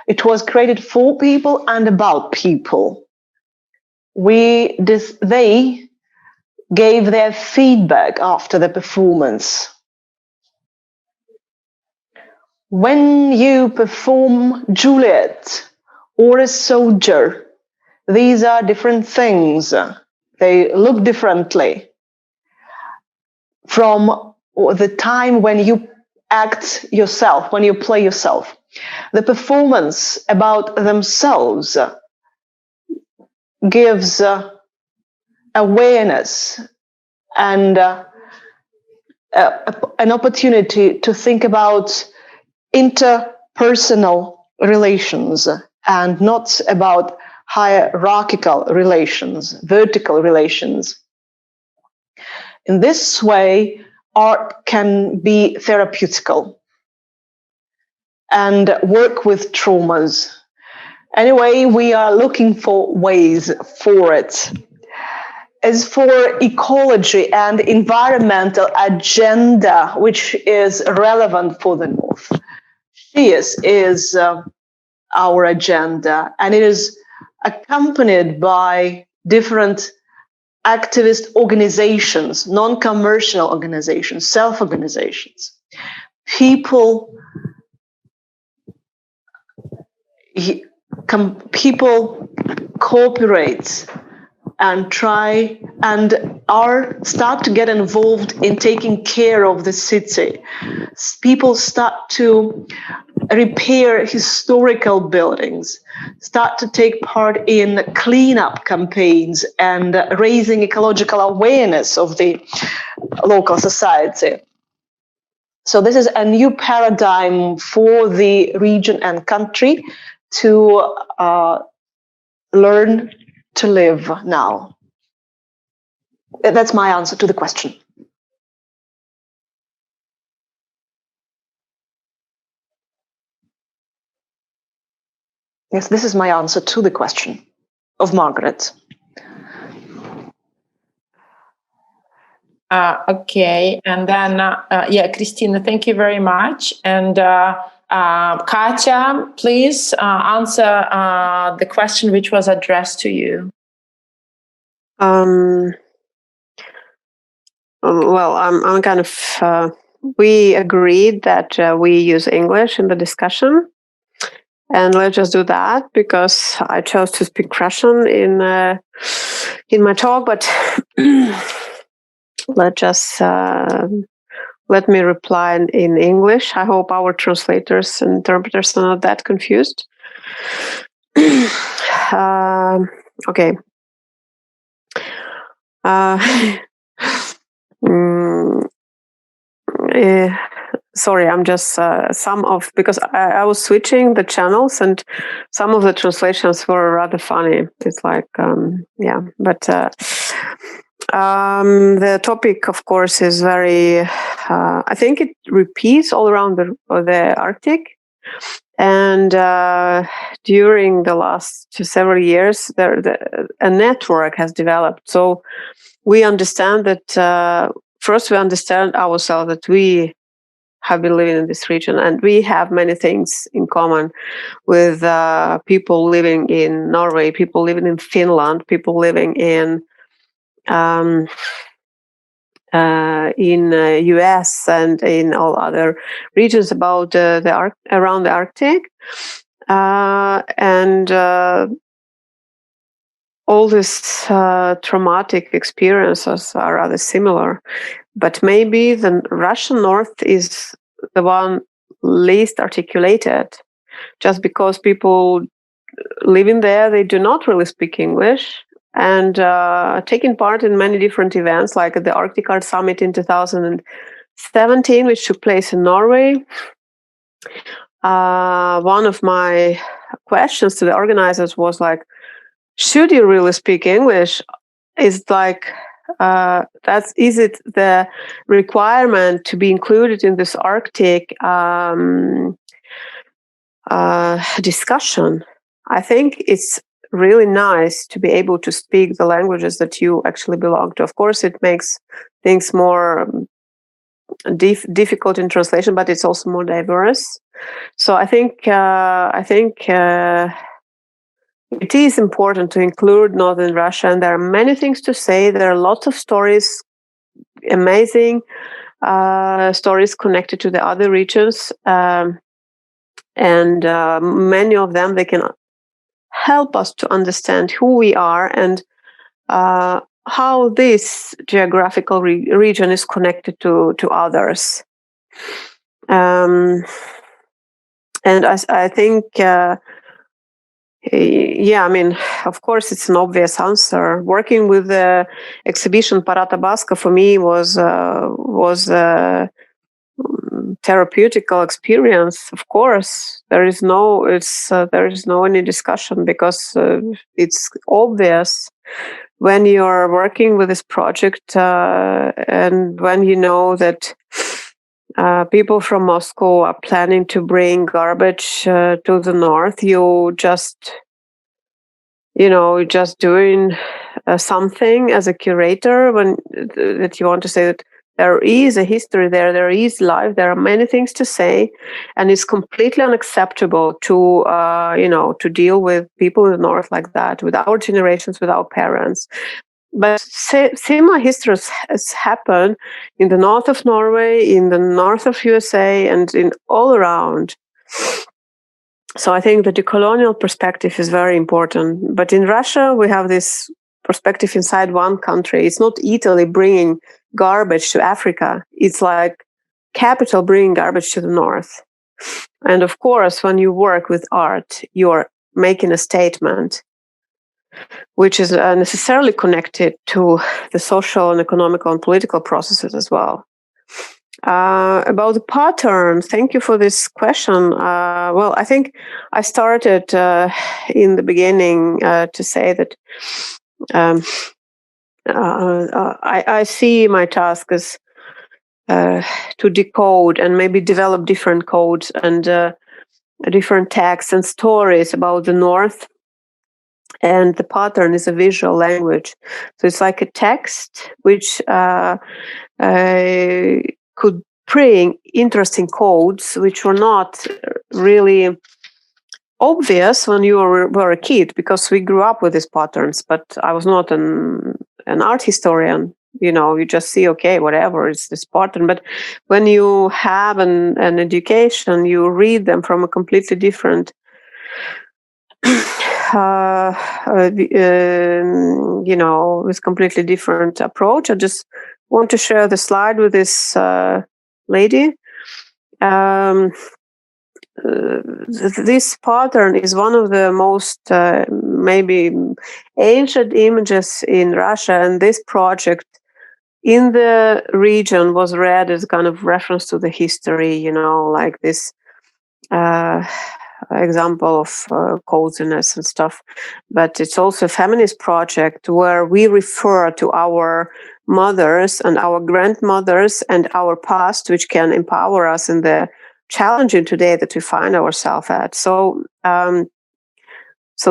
It was created for people and about people. They gave their feedback after the performance. When you perform Juliet or a soldier, these are different things. They look differently from the time when you act yourself, when you play yourself. The performance about themselves gives awareness and an opportunity to think about interpersonal relations and not about hierarchical relations, vertical relations. In this way, art can be therapeutical and work with traumas. Anyway, we are looking for ways for it. As for ecology and environmental agenda, which is relevant for the North, this is our agenda, and it is accompanied by different activist organizations, non-commercial organizations, self-organizations. People cooperate and try and start to get involved in taking care of the city. People start to repair historical buildings, start to take part in cleanup campaigns and raising ecological awareness of the local society. So this is a new paradigm for the region and country to learn to live now. That's my answer to the question. Yes, this is my answer to the question of Margaret. Okay, and then, Kristina, thank you very much. And Katya, please answer the question which was addressed to you. Well, I'm kind of, we agreed that we use English in the discussion. And let's just do that because I chose to speak Russian in my talk, but let me reply in English. I hope our translators and interpreters are not that confused. Okay. Sorry, I'm just because I was switching the channels and some of the translations were rather funny. It's like, but the topic, of course, is very, I think it repeats all around the Arctic. And during the last several years, a network has developed. So we understand that, first we understand ourselves that we have been living in this region and we have many things in common with people living in Norway, people living in Finland, people living in US and in all other regions about around the Arctic, and all these traumatic experiences are rather similar. But maybe the Russian North is the one least articulated, just because people living there, they do not really speak English, and taking part in many different events, like the Arctic Art Summit in 2017, which took place in Norway. One of my questions to the organizers was like, should you really speak English? Is like, is it the requirement to be included in this Arctic discussion? I think it's really nice to be able to speak the languages that you actually belong to. Of course, it makes things more difficult in translation, but it's also more diverse. So I think it is important to include Northern Russia, and there are many things to say. There are lots of stories, amazing stories connected to the other regions, and many of them, they can help us to understand who we are and how this geographical region is connected to others. And I think, yeah, I mean, of course, it's an obvious answer. Working with the exhibition Parata Basca for me was a therapeutical experience. Of course, there is no any discussion, because it's obvious when you are working with this project, and when you know that people from Moscow are planning to bring garbage to the north, you're just doing something as a curator that you want to say that there is a history there is life, there are many things to say, and it's completely unacceptable to to deal with people in the north like that, with our generations, with our parents. But similar history has happened in the north of Norway, in the north of USA, and in all around. So I think the decolonial perspective is very important. But in Russia, we have this perspective inside one country. It's not Italy bringing garbage to Africa. It's like capital bringing garbage to the north. And of course, when you work with art, you're making a statement which is necessarily connected to the social and economical and political processes as well. About the pattern, thank you for this question. Well, I think I started in the beginning to say that I see my task as to decode and maybe develop different codes and different texts and stories about the North. And the pattern is a visual language. So it's like a text which could bring interesting codes which were not really obvious when you were a kid, because we grew up with these patterns, but I was not an art historian. You just see, okay, whatever, it's this pattern. But when you have an education, you read them from a completely different with completely different approach. I just want to share the slide with this lady. This pattern is one of the most maybe ancient images in Russia, and this project in the region was read as kind of reference to the history, like this example of coziness and stuff. But it's also a feminist project where we refer to our mothers and our grandmothers and our past, which can empower us in the challenging today that we find ourselves at. So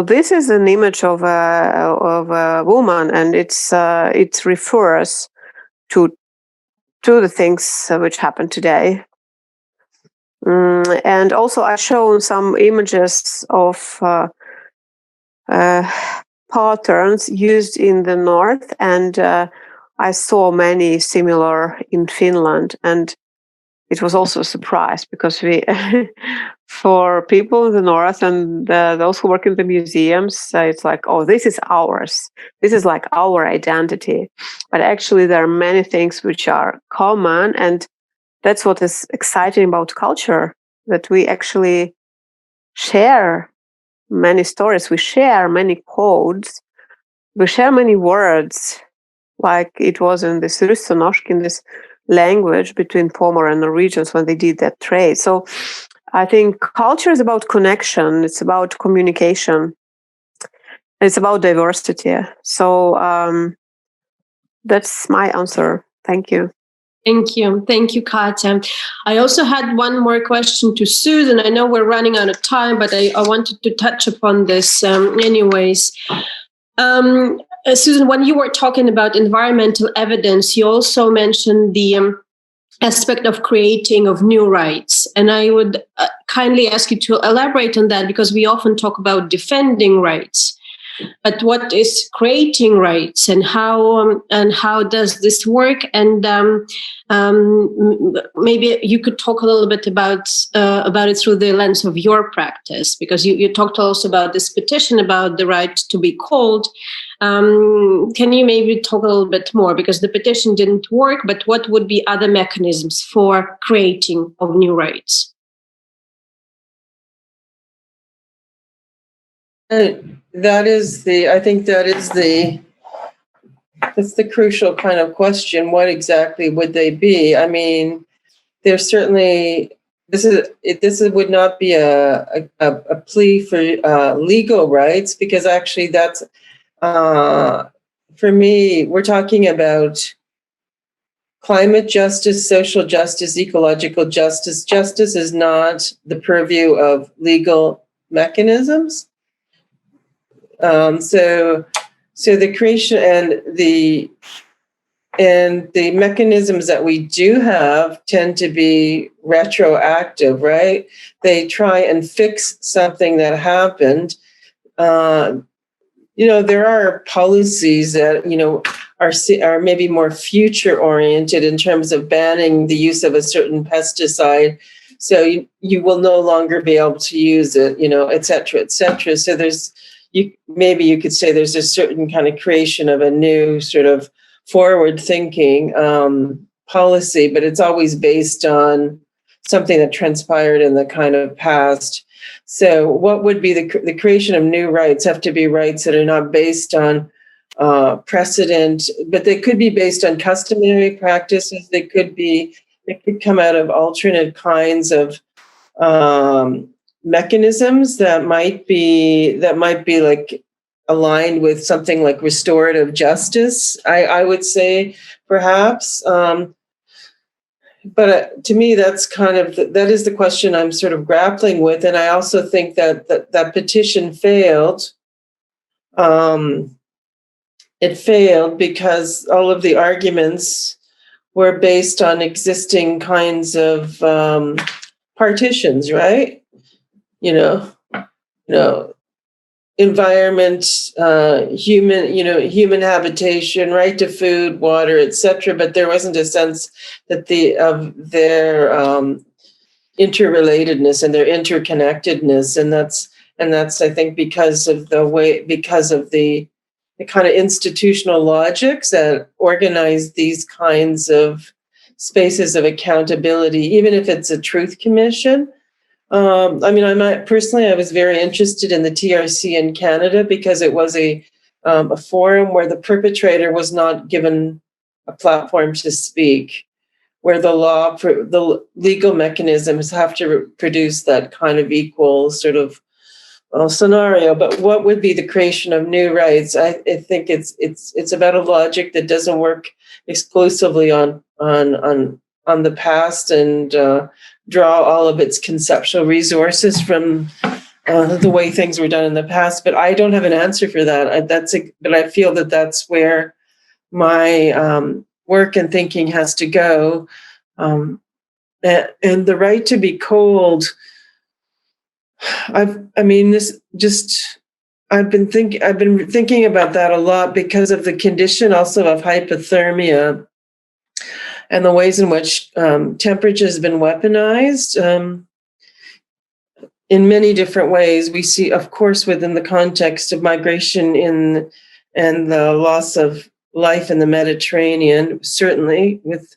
this is an image of a woman, and it refers to the things which happen today. And also I've shown some images of patterns used in the north, and I saw many similar in Finland, and it was also a surprise, because we for people in the north and those who work in the museums, it's like, oh, this is ours, this is like our identity. But actually there are many things which are common, and that's what is exciting about culture, that we actually share many stories, we share many codes, we share many words, like it was in this Russinoshk, this language between Pomor and Norwegians when they did that trade. So I think culture is about connection, it's about communication, it's about diversity. So that's my answer. Thank you. Thank you, Katja. I also had one more question to Susan. I know we're running out of time, but I wanted to touch upon this anyways. Susan, when you were talking about environmental evidence, you also mentioned the aspect of creating of new rights. And I would kindly ask you to elaborate on that, because we often talk about defending rights. But what is creating rights, and how does this work? And maybe you could talk a little bit about it through the lens of your practice, because you talked also about this petition about the right to be called. Can you maybe talk a little bit more, because the petition didn't work, but what would be other mechanisms for creating of new rights? That's the crucial kind of question. What exactly would they be? I mean, there's certainly, this would not be a plea for legal rights, because actually that's, for me, we're talking about climate justice, social justice, ecological justice. Justice is not the purview of legal mechanisms. So the creation and the mechanisms that we do have tend to be retroactive, right? They try and fix something that happened. There are policies that, are maybe more future oriented in terms of banning the use of a certain pesticide. So you will no longer be able to use it, et cetera, et cetera. So maybe you could say there's a certain kind of creation of a new sort of forward-thinking policy, but it's always based on something that transpired in the kind of past. So what would be the creation of new rights? Have to be rights that are not based on precedent, but they could be based on customary practices. They could come out of alternate kinds of mechanisms that might be like aligned with something like restorative justice, I would say, perhaps. But to me, that is the question I'm sort of grappling with. And I also think that petition failed. It failed because all of the arguments were based on existing kinds of partitions, right? Environment, human habitation, right to food, water, etc. But there wasn't a sense that of their interrelatedness and their interconnectedness, and that's I think because of the kind of institutional logics that organize these kinds of spaces of accountability, even if it's a truth commission. I was very interested in the TRC in Canada because it was a forum where the perpetrator was not given a platform to speak, where the legal mechanisms have to produce that kind of equal sort of scenario. But what would be the creation of new rights? I think it's about a logic that doesn't work exclusively on the past and draw all of its conceptual resources from the way things were done in the past. But I don't have an answer for that. But I feel that that's where my work and thinking has to go. And the right to be cold. I've been thinking about that a lot because of the condition also of hypothermia and the ways in which temperature has been weaponized in many different ways. We see, of course, within the context of migration and the loss of life in the Mediterranean, certainly with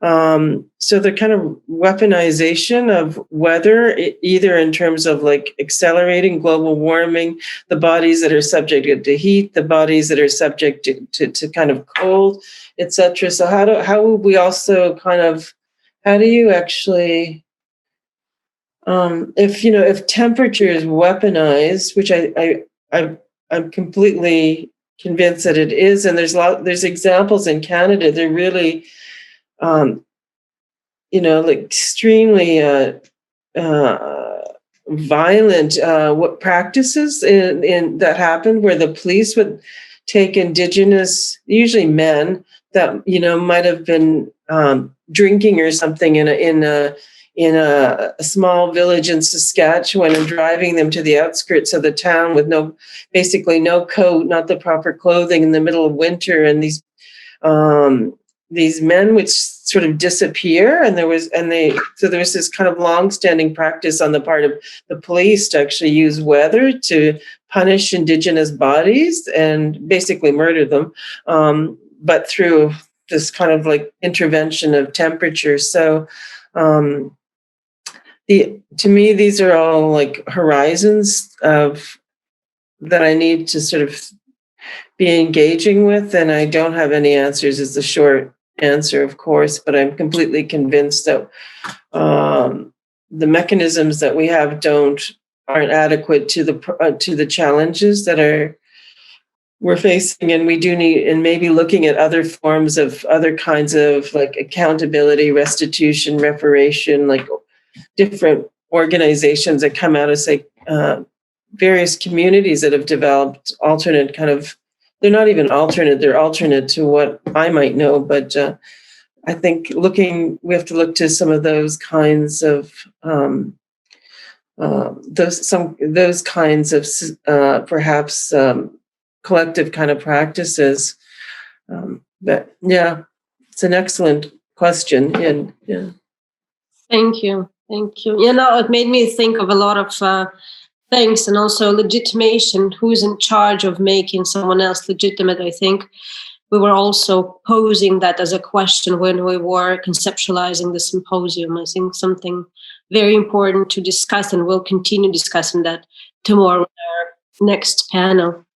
so the kind of weaponization of weather, either in terms of like accelerating global warming, the bodies that are subject to heat, the bodies that are subject to kind of cold, etc. So how would we also how do you actually, if temperature is weaponized, which I'm completely convinced that it is, and there's examples in Canada, they're really like extremely violent what practices in that happened, where the police would take indigenous, usually men, that might have been drinking or something in a small village in Saskatchewan, and driving them to the outskirts of the town with basically no coat, not the proper clothing, in the middle of winter, and these men would sort of disappear, and there was this kind of long-standing practice on the part of the police to actually use weather to punish indigenous bodies and basically murder them, but through this kind of like intervention of temperature. So to me, these are all like horizons that I need to sort of be engaging with, and I don't have any answers is the short answer, of course, but I'm completely convinced that the mechanisms that we have aren't adequate to the challenges that we're facing, and we do need, and maybe looking at other kinds of like accountability, restitution, reparation, like different organizations that come out of, say, various communities that have developed alternate kind of, they're not even alternate, they're alternate to what I might know, but I think we have to look to some of those kinds of those kinds of perhaps collective kind of practices. But yeah, it's an excellent question. And yeah. Thank you. It made me think of a lot of things, and also legitimation. Who's in charge of making someone else legitimate? I think we were also posing that as a question when we were conceptualizing the symposium. I think something very important to discuss, and we'll continue discussing that tomorrow with our next panel.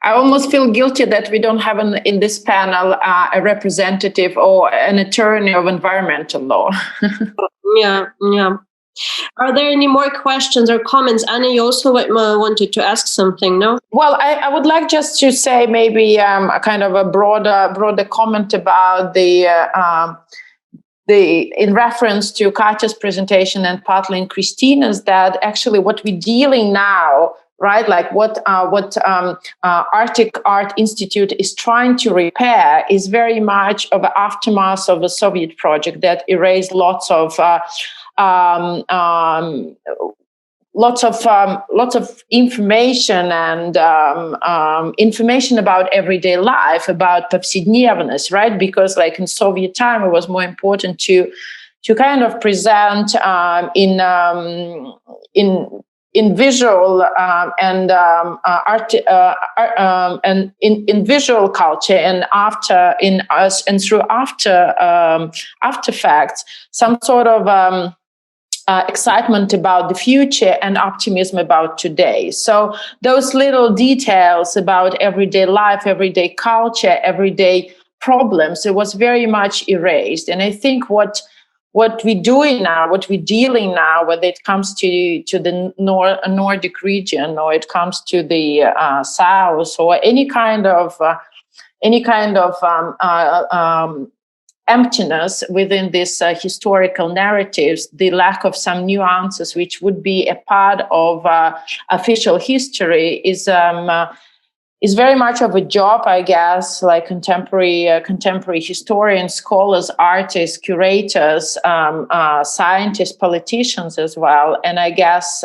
I almost feel guilty that we don't have in this panel a representative or an attorney of environmental law. Yeah. Are there any more questions or comments? Anna, you also wanted to ask something, no? Well, I would like just to say maybe a kind of a broader comment about the in reference to Katya's presentation and partly in Kristina's, that actually what we're dealing now, right, like what Arctic Art Institute is trying to repair is very much of an aftermath of a Soviet project that erased lots of information and information about everyday life, about повседневность, right? Because like in Soviet time, it was more important to kind of present in visual and art and in visual culture, and through after facts, some sort of excitement about the future and optimism about today. So those little details about everyday life, everyday culture, everyday problems, it was very much erased. And I think what we're doing now, what we're dealing now, whether it comes to the Nordic region, or it comes to the South, or any kind of emptiness within these historical narratives, the lack of some nuances which would be a part of official history is very much of a job, I guess, like contemporary historians, scholars, artists, curators, scientists, politicians as well. And I guess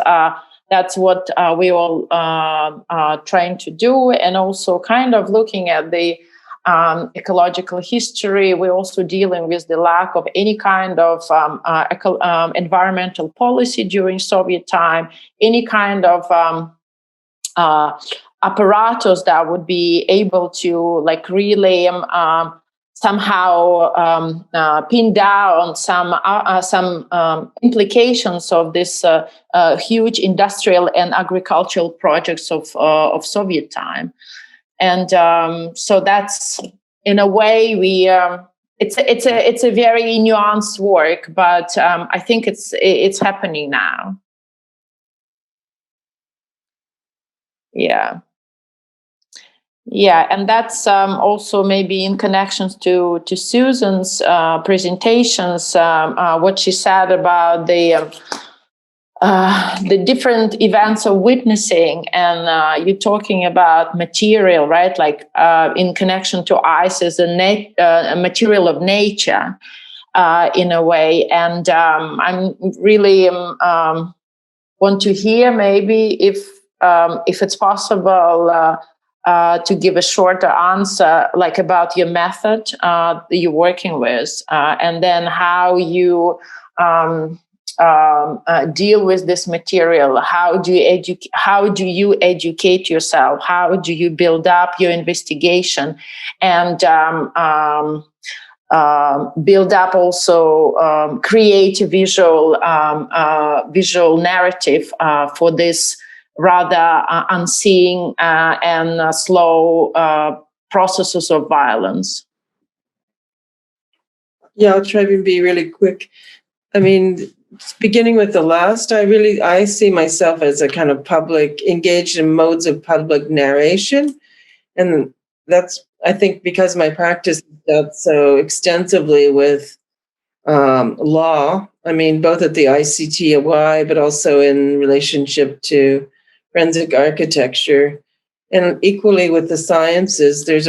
that's what we all are trying to do, and also kind of looking at the ecological history. We're also dealing with the lack of any kind of environmental policy during Soviet time, any kind of apparatus that would be able to like really somehow pin down some implications of this huge industrial and agricultural projects of Soviet time. And so that's, in a way, it's a very nuanced work, but I think it's happening now. Yeah. Yeah, and that's also maybe in connections to Susan's presentations, what she said about the different events of witnessing, and you're talking about material, right? Like in connection to ice as a material of nature, in a way. And I'm really want to hear maybe if it's possible to give a shorter answer, like about your method that you're working with, and then how you deal with this material. How do you educate yourself? How do you build up your investigation and build up also create a visual narrative for this rather unseen and slow processes of violence? Yeah, I'll try to be really quick. I mean, beginning with the last, I see myself as a kind of public, engaged in modes of public narration. And that's, I think, because my practice is done so extensively with law. I mean, both at the ICTY, but also in relationship to forensic architecture, and equally with the sciences. There's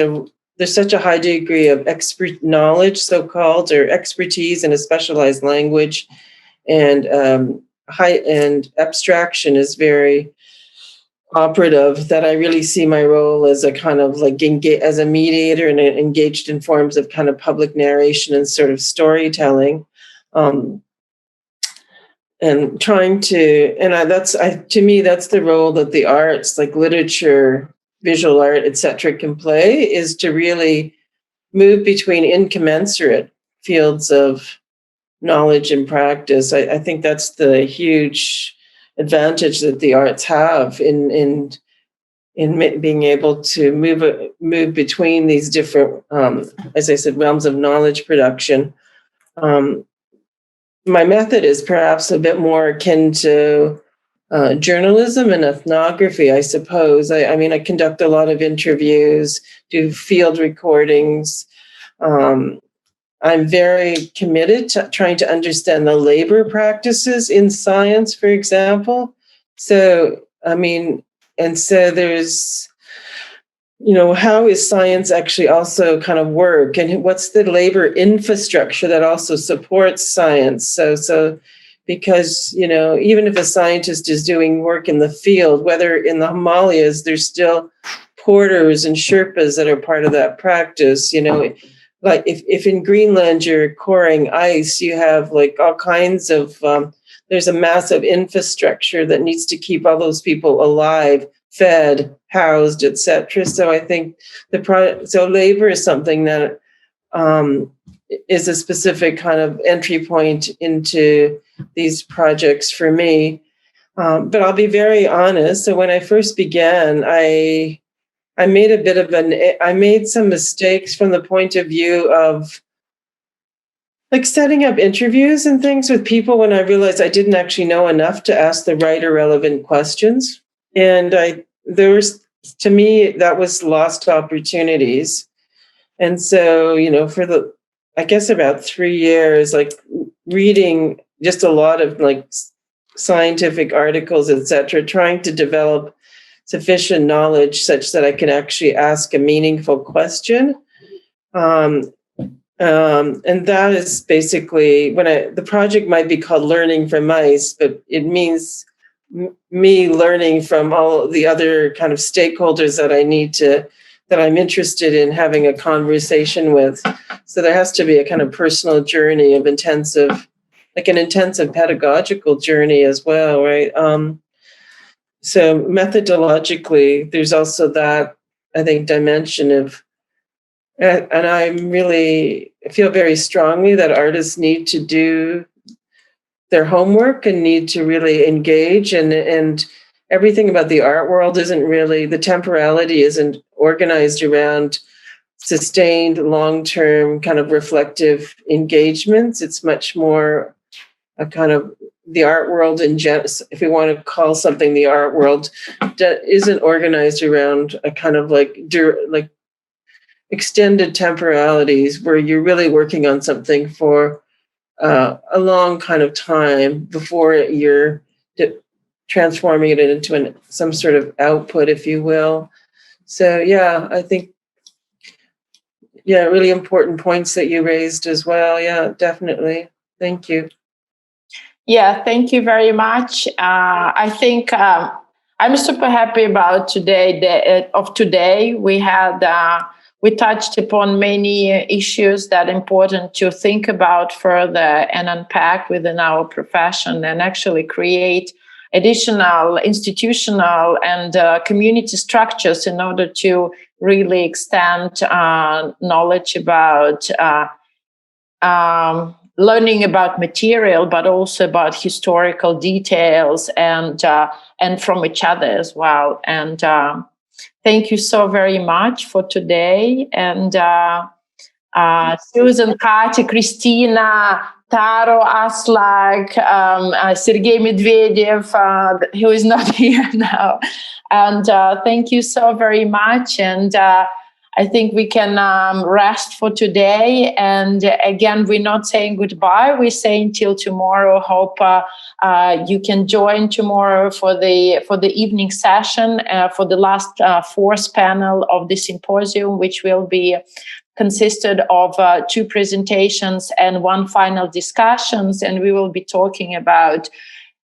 such a high degree of expert knowledge, so-called, or expertise in a specialized language, and abstraction is very operative, that I really see my role as a kind of like as a mediator and engaged in forms of kind of public narration and sort of storytelling, and trying to, and to me, that's the role that the arts, like literature, visual art, etc., can play, is to really move between incommensurate fields of knowledge and practice. I think that's the huge advantage that the arts have in being able to move between these different, as I said, realms of knowledge production. My method is perhaps a bit more akin to journalism and ethnography, I suppose. I mean, I conduct a lot of interviews, do field recordings. I'm very committed to trying to understand the labor practices in science, for example. So, I mean, and so there's, how is science actually also kind of work, and what's the labor infrastructure that also supports science? So because, even if a scientist is doing work in the field, whether in the Himalayas, there's still porters and Sherpas that are part of that practice, like if in Greenland you're coring ice, you have like all kinds of, there's a massive infrastructure that needs to keep all those people alive, fed, housed, etc. So I think so labor is something that is a specific kind of entry point into these projects for me. But I'll be very honest. So when I first began, I made some mistakes from the point of view of like setting up interviews and things with people when I realized I didn't actually know enough to ask the right or relevant questions. And to me, that was lost opportunities. And so, for I guess about 3 years, like reading just a lot of like scientific articles, etc., trying to develop sufficient knowledge such that I can actually ask a meaningful question. And that is basically the project might be called Learning from Mice, but it means me learning from all the other kind of stakeholders that I'm interested in having a conversation with. So there has to be a kind of personal journey of an intensive pedagogical journey as well, right? So methodologically, there's also that, I think, dimension of, and I feel very strongly that artists need to do their homework and need to really engage, and everything about the art world the temporality isn't organized around sustained long-term kind of reflective engagements. It's much more a kind of the art world in general, if we want to call something the art world, that isn't organized around a kind of like extended temporalities where you're really working on something for a long kind of time before you're transforming it into some sort of output, if you will. So yeah, I think, yeah, really important points that you raised as well. Yeah, definitely. Thank you. Yeah, thank you very much. I think I'm super happy about today. We touched upon many issues that are important to think about further and unpack within our profession, and actually create additional institutional and community structures in order to really extend knowledge about learning about material, but also about historical details and from each other as well. And thank you so very much for today. And Susan, Katya, Kristina, Taro, Aslak, Sergei Medvedev, who is not here now. And thank you so very much. And I think we can rest for today. And again, we're not saying goodbye. We're saying till tomorrow. Hope you can join tomorrow for the evening session for the last fourth panel of the symposium, which will be consisted of 2 presentations and 1 final discussions. And we will be talking about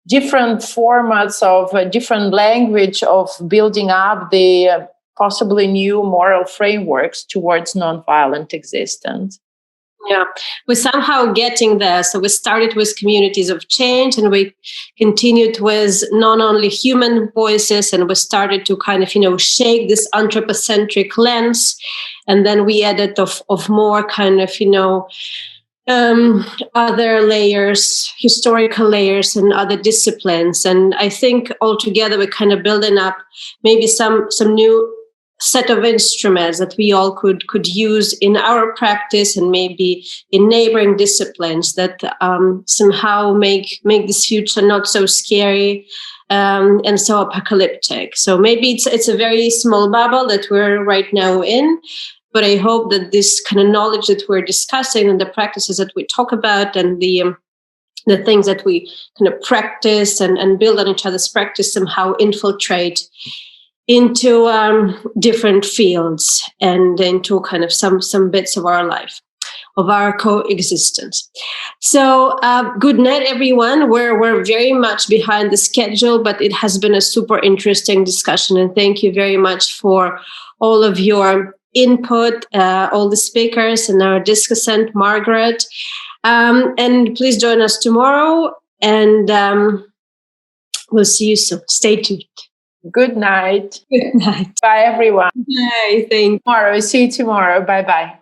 different formats of different language of building up the possibly new moral frameworks towards nonviolent existence. Yeah, we're somehow getting there. So we started with communities of change, and we continued with not only human voices, and we started to kind of, shake this anthropocentric lens. And then we added of more kind of, other layers, historical layers and other disciplines. And I think altogether we're kind of building up maybe some new set of instruments that we all could use in our practice and maybe in neighboring disciplines that somehow make this future not so scary and so apocalyptic. So maybe it's a very small bubble that we're right now in, but I hope that this kind of knowledge that we're discussing and the practices that we talk about and the things that we kind of practice and build on each other's practice somehow infiltrate into different fields and into kind of some bits of our life, of our coexistence. So good night, everyone. We're very much behind the schedule, but it has been a super interesting discussion. And thank you very much for all of your input, all the speakers and our discussant, Margaret. And please join us tomorrow, and we'll see you soon. Stay tuned. Good night. Good night. Bye, everyone. Bye. Thank you. Tomorrow. See you tomorrow. Bye-bye.